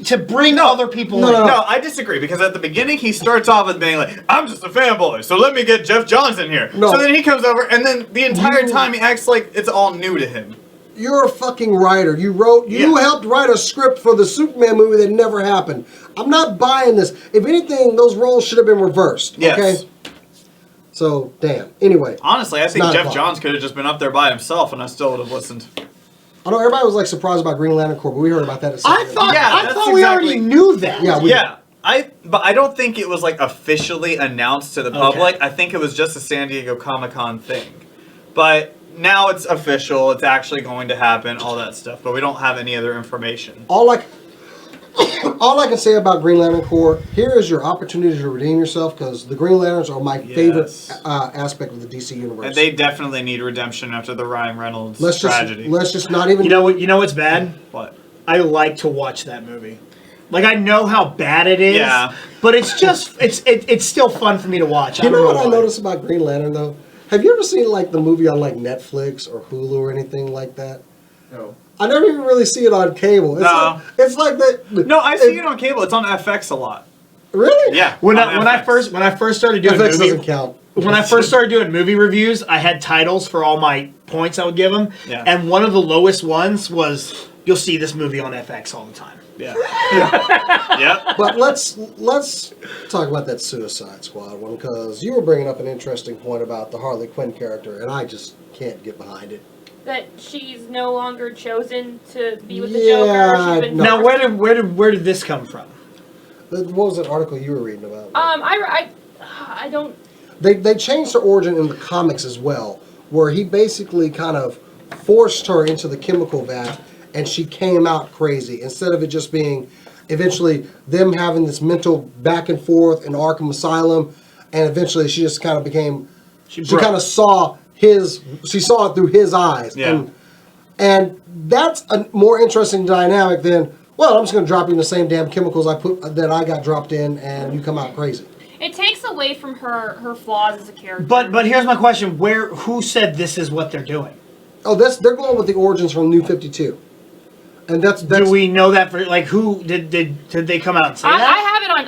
to bring other people in. No, I disagree because at the beginning he starts off with being like, "I'm just a fanboy, so let me get Jeff Johns in here." No. So then he comes over, and then the entire time he acts like it's all new to him. You're a fucking writer. You helped write a script for the Superman movie that never happened. I'm not buying this. If anything, those roles should have been reversed. Yes. Okay. So damn. Anyway, Honestly, I think not a Jeff plot. Johns could have just been up there by himself, and I still would have listened. I know everybody was like surprised about Green Lantern Corps, but we heard about that. I thought that's we already exactly- knew that. Yeah, Yeah, but I don't think it was like officially announced to the public. I think it was just a San Diego Comic-Con thing. But now it's official. It's actually going to happen. All that stuff. But we don't have any other information. all I can say about Green Lantern Corps, here is your opportunity to redeem yourself because the Green Lanterns are my favorite Yes. aspect of the DC universe. And they definitely need redemption after the Ryan Reynolds let's tragedy. just not even. You know what's bad? What? I like to watch that movie. Like I know how bad it is. Yeah. But it's just it's still fun for me to watch. You know what I why. noticed about Green Lantern though? Have you ever seen like the movie on like Netflix or Hulu or anything like that? No. I never even really see it on cable. No. It's like that. No, I see it on cable. It's on FX a lot. Really? Yeah. When on I FX. first started doing FX movie doesn't count. when I first started doing movie reviews, I had titles for all my points I would give them. Yeah. And one of the lowest ones was you'll see this movie on FX all the time. Yeah. Yep. But let's talk about that Suicide Squad one because you were bringing up an interesting point about the Harley Quinn character, and I just can't get behind it. That she's no longer chosen to be with the Yeah, Joker. She's been no. Now forced- where did this come from? What was that article you were reading about? I don't. They changed her origin in the comics as well, where he basically kind of forced her into the chemical vat, and she came out crazy. Instead of it just being eventually them having this mental back and forth in Arkham Asylum, and eventually she just kind of became. She broke. kind of saw she saw it through his eyes. Yeah. And that's a more interesting dynamic than, well, I'm just going to drop you in the same damn chemicals that I got dropped in, and you come out crazy. It takes away from her flaws as a character. But here's my question: who said this is what they're doing? Oh, they're going with the origins from New 52, and that's Do we know that for like who did they come out and say I that?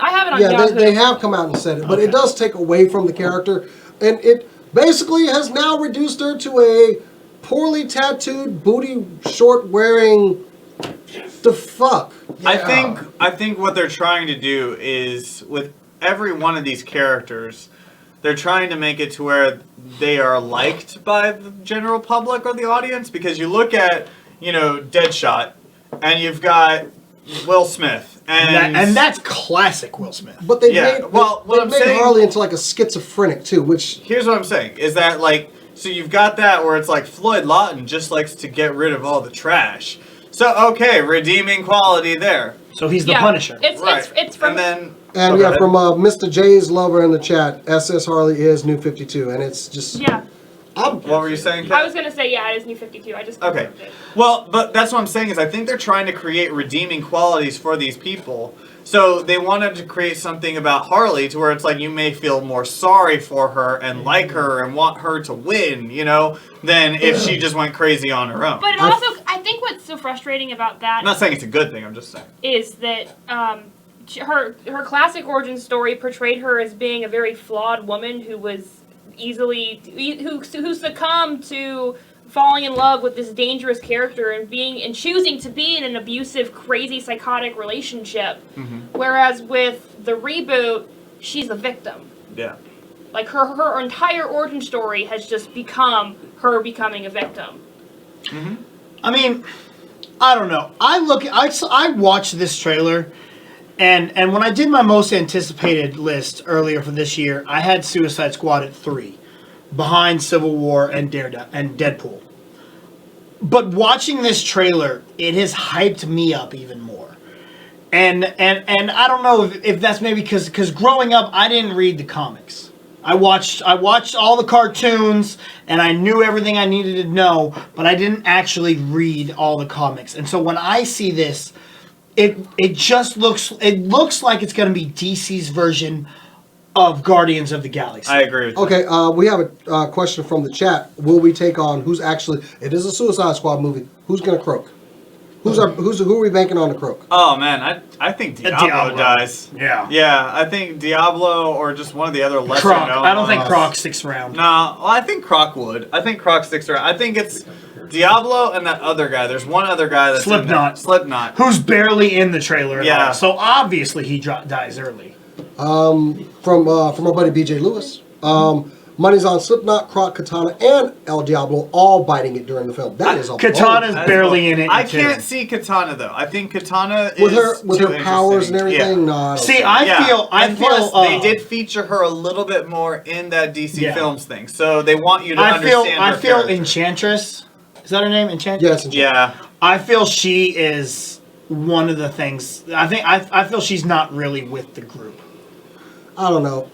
have it on yeah, Yahoo. they have come out and said it, but it Okay. does take away from the character, and it basically has now reduced her to a poorly tattooed, booty short wearing. The fuck. I think what they're trying to do is with every one of these characters, they're trying to make it to where they are liked by the general public or the audience. Because you look at, Deadshot, and you've got Will Smith, and that's classic Will Smith. But they Yeah, made, well, what they I'm made saying- Harley into like a schizophrenic too, which Here's what I'm saying, is that so you've got that where it's like Floyd Lawton just likes to get rid of all the trash. So, okay, redeeming quality there. So he's the Yeah. Punisher. It's from. And then... and Okay. yeah, from Mr. J's lover in the chat, SS Harley is New 52, and it's just Yeah. What were you saying, Kat? I was gonna say, yeah, it is New 52. I just Okay. confirmed it. Well, but that's what I'm saying is I think they're trying to create redeeming qualities for these people. So they wanted to create something about Harley to where it's like you may feel more sorry for her and like her and want her to win, than if she just went crazy on her own. But it also, I think what's so frustrating about that I'm not saying it's a good thing, I'm just saying. is that her classic origin story portrayed her as being a very flawed woman who was who succumbed to falling in love with this dangerous character and choosing to be in an abusive, crazy, psychotic relationship. Whereas with the reboot, she's the victim. Yeah. Like her entire origin story has just become her becoming a victim. I mean, I don't know. I watched this trailer, and when I did my most anticipated list earlier for this year, I had Suicide Squad at 3, behind Civil War and Deadpool. But watching this trailer, it has hyped me up even more. And I don't know if that's maybe because growing up I didn't read the comics. I watched all the cartoons and I knew everything I needed to know, but I didn't actually read all the comics. And so when I see this, it looks like it's going to be DC's version of Guardians of the Galaxy. I agree with you. okay. We have a question from the chat. Will we take on who's actually? It is a Suicide Squad movie. Who's gonna croak? Who are we banking on to croak? Oh man, I think Diablo dies. Yeah. Yeah, I think Diablo or just one of the other lesser Croc. known I don't think ones. Croc sticks around. No, well, I think Croc would. I think Croc sticks around. I think it's Diablo and that other guy. There's one other guy that's in there. Slipknot. Slipknot. Who's barely in the trailer at Yeah. all. So obviously he dies early. From our buddy BJ Lewis. Money's on Slipknot, Croc, Katana, and El Diablo all biting it during the film. That is a Katana's That's barely cool. in it. I too. can't see Katana though. I think Katana with is her too powers and interesting. everything. Yeah. No, I don't See, think I Yeah. feel And plus, they uh, did feature her a little bit more in that DC Yeah. Films thing, so they want you to I feel understand her I feel character. Enchantress. Is that her name? Enchantress? Yes, and Yeah, I feel she is one of the things. I feel she's not really with the group. I don't know.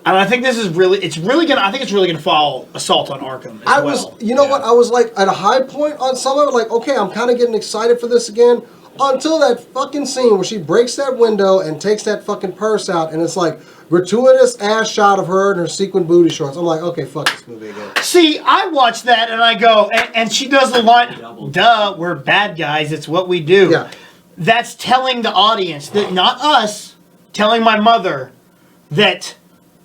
And I think this is really it's really gonna follow Assault on Arkham as well. What? I was like at a high point on some of it. Like, okay, I'm kind of getting excited for this again. Until that fucking scene where she breaks that window and takes that fucking purse out, and it's like gratuitous ass shot of her in her sequin booty shorts. I'm like, okay, fuck this movie again. See, I watch that and I go, and she does the line, duh, we're bad guys, it's what we do. Yeah. That's telling the audience, that not us, telling my mother that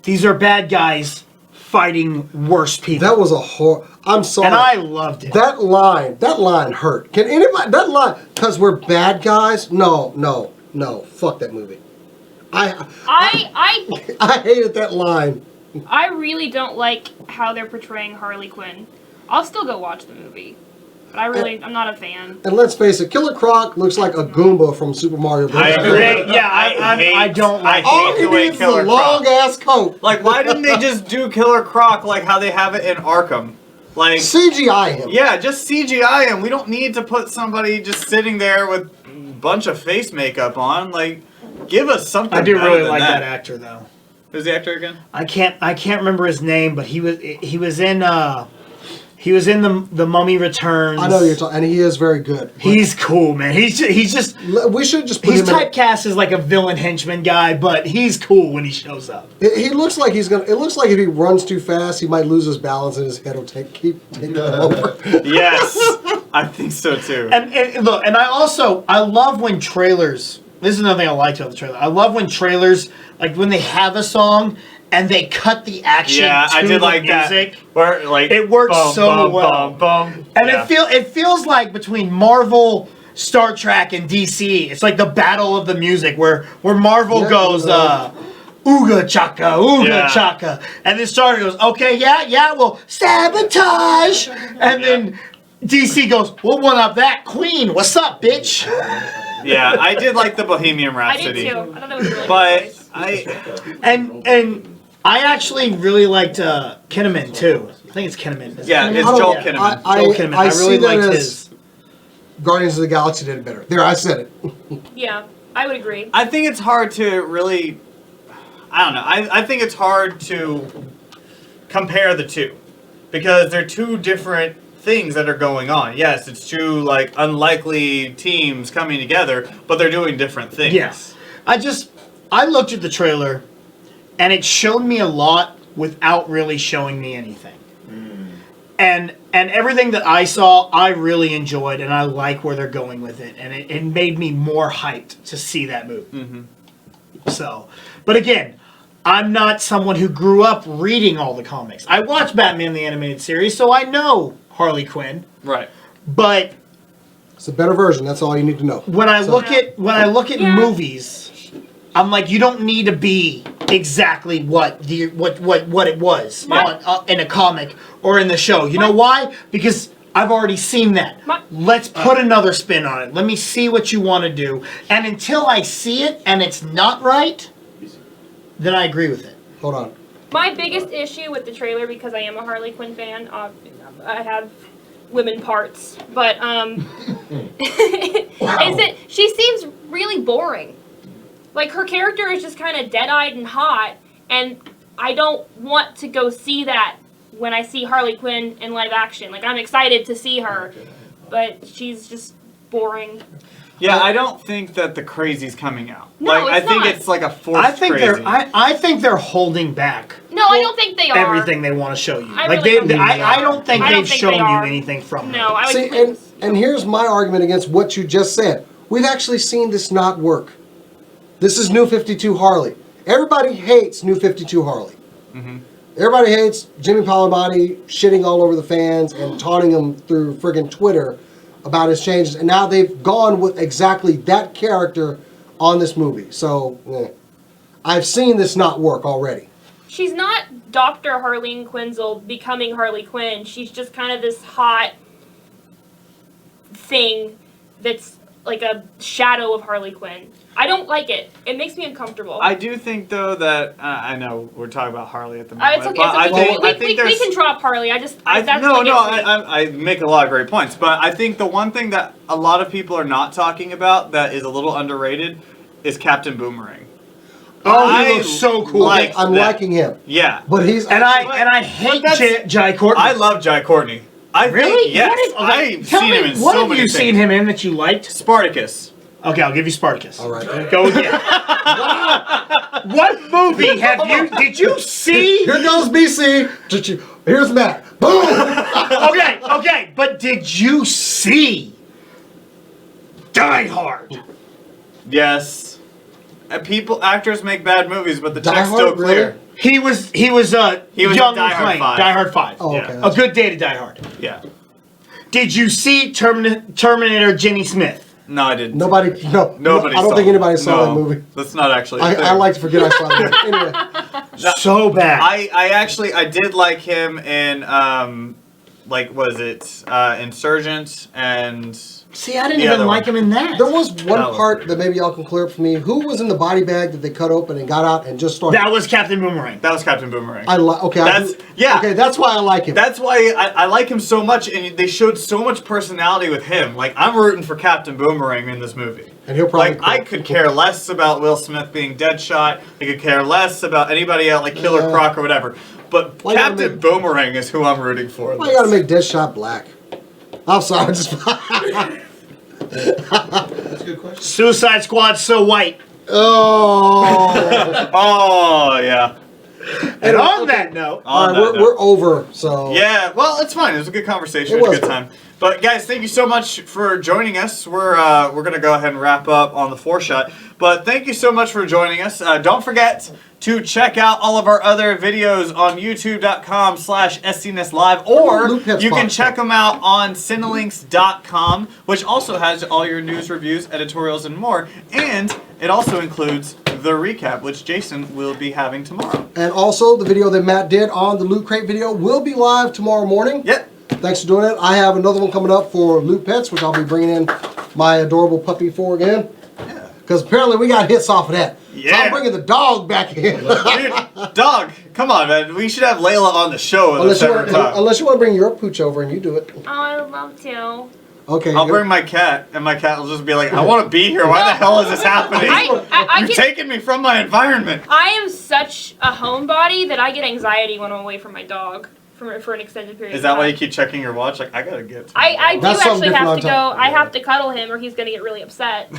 these are bad guys fighting worse people. That was a horror. I'm sorry. And I loved it. That line hurt. Can anybody, that line, because we're bad guys? No. Fuck that movie. I hated that line. I really don't like how they're portraying Harley Quinn. I'll still go watch the movie, but I'm not a fan. And let's face it, Killer Croc looks like a Goomba from Super Mario Bros. I agree. Yeah, I don't like I All hate he the way needs is a Killer Croc. long ass coat. Like, why didn't they just do Killer Croc like how they have it in Arkham? Like, CGI him. yeah, just CGI him. We don't need to put somebody just sitting there with a bunch of face makeup on. Like, give us something. I do better really than like that actor though. Who's the actor again? I can't remember his name, but he was in the Mummy Returns. I know you're talking, and he is very good. He's cool, man. He's just We should just put he's him in. typecast as like a villain henchman guy, but he's cool when he shows up. He looks like he's gonna. It looks like if he runs too fast, he might lose his balance and his head will keep taking over. Yes, I think so too. And look, and I love when trailers. This is another thing I liked about the trailer. I love when trailers, like when they have a song and they cut the action Yeah, to I did the like music. that. Where like It works bum, so bum, well. bum, bum. And Yeah. it feels like between Marvel, Star Trek, and DC, it's like the battle of the music where Marvel Yeah, goes, ooga chaka, ooga Yeah. chaka. And then Star Trek goes, okay, yeah, well, sabotage. And then DC goes, we'll one up that. Queen, what's up, bitch? Yeah, I did like the Bohemian I did Rhapsody. too. I thought that was a really good But choice. And I actually really liked Kinnaman, too. I think it's Kinnaman. Is it Yeah, Kinnaman? it's I don't- Joel Yeah. Kinnaman. Joel Kinnaman. I see really that liked as his. Guardians of the Galaxy did it better. There, I said it. Yeah, I would agree. I think it's hard to really. I don't know. I think it's hard to compare the two because they're two different things that are going on. Yes, it's two like unlikely teams coming together, but they're doing different things. Yes. I looked at the trailer and it showed me a lot without really showing me anything. And everything that I saw, I really enjoyed, and I like where they're going with it, and it made me more hyped to see that movie. So, but again, I'm not someone who grew up reading all the comics. I watched Batman the Animated Series, so I know Harley Quinn, Right. but It's a better version. That's all you need to know. when I look at Yeah. movies, I'm like, you don't need to be exactly what it was in a comic or in the show. You know why? Because I've already seen that. Let's put another spin on it. Let me see what you want to do. And until I see it and it's not right, then I agree with it. Hold on. My biggest issue with the trailer, because I am a Harley Quinn fan, I have women parts, but is that she seems really boring. Like, her character is just kind of dead-eyed and hot, and I don't want to go see that when I see Harley Quinn in live action. Like, I'm excited to see her, but she's just boring. Yeah, I don't think that the crazy's coming out. No, like I it's think not. it's like a forced I think crazy. I think they're holding back No, I don't think they are. everything they want to show you. I Like really don't think I they don't think I don't they've think shown they you are. anything from No, them. I would See, please. and here's my argument against what you just said. We've actually seen this not work. This is New 52 Harley. Everybody hates New 52 Harley. Everybody hates Jimmy Palmiotti shitting all over the fans and taunting them through friggin' Twitter about his changes. And now they've gone with exactly that character on this movie. So, I've seen this not work already. She's not Dr. Harleen Quinzel becoming Harley Quinn. She's just kind of this hot thing that's like a shadow of Harley Quinn. I don't like it. It makes me uncomfortable. I do think though that I know we're talking about Harley at the moment, It's okay. but I think we there's can drop Harley. That's I what gets me. I make a lot of great points, but I think the one thing that a lot of people are not talking about that is a little underrated is Captain Boomerang. Oh, I he looks so cool. like I'm that. liking him. Yeah, But he's and actually- I hate that's- Jai Courtney. I love Jai Courtney. I Really? think yes, What is- I've tell seen me, him in what so have many you things. seen him in that you liked? Spartacus. Okay, I'll give you Spartacus. All right. Go again. What movie did you see? Here goes BC. Here's Matt. Boom! Okay, but did you see Die Hard? Yes. Actors make bad movies, but the Die check's Hard, still clear. really? He was He was young in Die Hard McClane. 5. Die Hard 5. Oh, Yeah. okay. A Good Day to Die Hard. Yeah. Did you see Terminator Jenny Smith? No, I didn't. Nobody. No. Nobody. I don't saw think it. anybody saw No, that movie. That's not actually. a thing. I like to forget I saw that movie. Anyway. So bad. I did like him in was it Insurgent and See, I didn't The even other like one. him in that. There was one That was part good. that maybe y'all can clear up for me. Who was in the body bag that they cut open and got out and just started? That was Captain Boomerang. that was Captain Boomerang. Okay. Yeah. Okay, that's why I like him. That's why I like him so much, and they showed so much personality with him. Like I'm rooting for Captain Boomerang in this movie. And he'll probably like I could care less about Will Smith being Deadshot. I could care less about anybody else like Killer Croc or whatever. But Why you gotta Captain make- Boomerang is who I'm rooting for. in Why you gotta this. make Deadshot black? I'm sorry. Just That's a good question. Suicide Squad's so white. oh. Oh yeah. And on that note, All right, we're over. So Yeah, well, it's fine. It was a good conversation. It It was a was good time. But guys, thank you so much for joining us. We're gonna go ahead and wrap up on the 4-shot. But thank you so much for joining us. Don't forget to check out all of our other videos on youtube.com/SCNS Live, or Loop Pits you can Box. check them out on cinelinks.com, which also has all your news, reviews, editorials, and more. And it also includes the recap, which Jason will be having tomorrow. And also the video that Matt did on the Loot Crate video will be live tomorrow morning. Yep. Thanks for doing it. I have another one coming up for Loot Pets, which I'll be bringing in my adorable puppy for again. Yeah. Because apparently we got hits off of that. So Yeah. I'm bringing the dog back in. Dude, dog, come on, man. We should have Layla on the show at a separate time. Unless you want to bring your pooch over and you do it. Oh, I would love to. Okay. I'll bring my cat, and my cat will just be like, I want to be here. Why the hell is this happening? I You've get, taken me from my environment. I am such a homebody that I get anxiety when I'm away from my dog for an extended period Is of that time. why you keep checking your watch? Like, I gotta get to I do That's something actually have different to go. on top. I have to cuddle him or he's going to get really upset.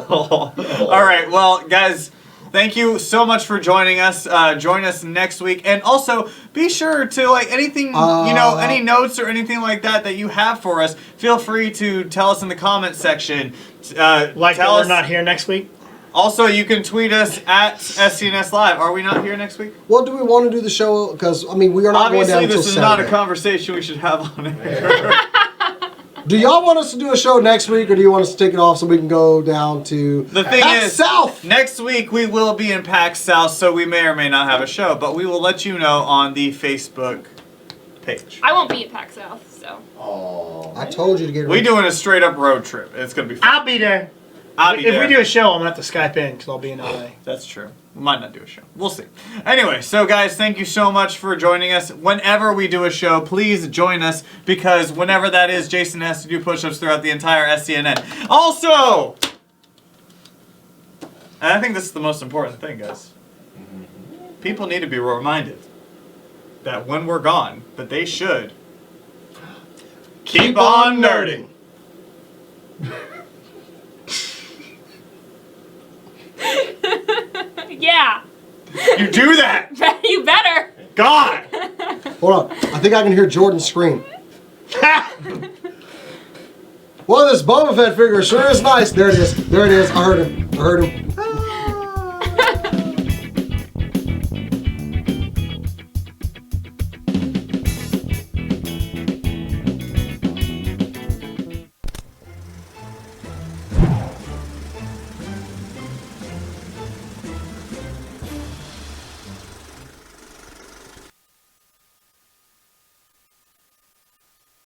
All right, well, guys, thank you so much for joining us. Join us next week. And also, be sure to, like, anything, any notes or anything like that you have for us, feel free to tell us in the comments section. like that tell we're us. not here next week. Also, you can tweet us at SCNS Live. Are we not here next week? Well, do we want to do the show? Because, I mean, we are not going down Obviously, until this is not a Saturday. conversation we should have on air. Do y'all want us to do a show next week, or do you want us to take it off so we can go down to The thing PAX is, South? next week we will be in PAX South, so we may or may not have a show, but we will let you know on the Facebook page. I won't be at PAX South, so. I told you to get We're ready. doing a straight up road trip. It's gonna be fun. I'll be there. I'll be If there. we do a show, I'm gonna have to Skype in because I'll be in LA. That's true. We might not do a show. We'll see. Anyway, so guys, thank you so much for joining us. Whenever we do a show, please join us, because whenever that is, Jason has to do push-ups throughout the entire SCNN. Also, and I think this is the most important thing, guys. People need to be reminded that when we're gone, that they should keep on nerding. Yeah. You do that! You better. God! Hold on. I think I can hear Jordan scream. Well, this Boba Fett figure sure is nice. There it is. There it is. I heard him.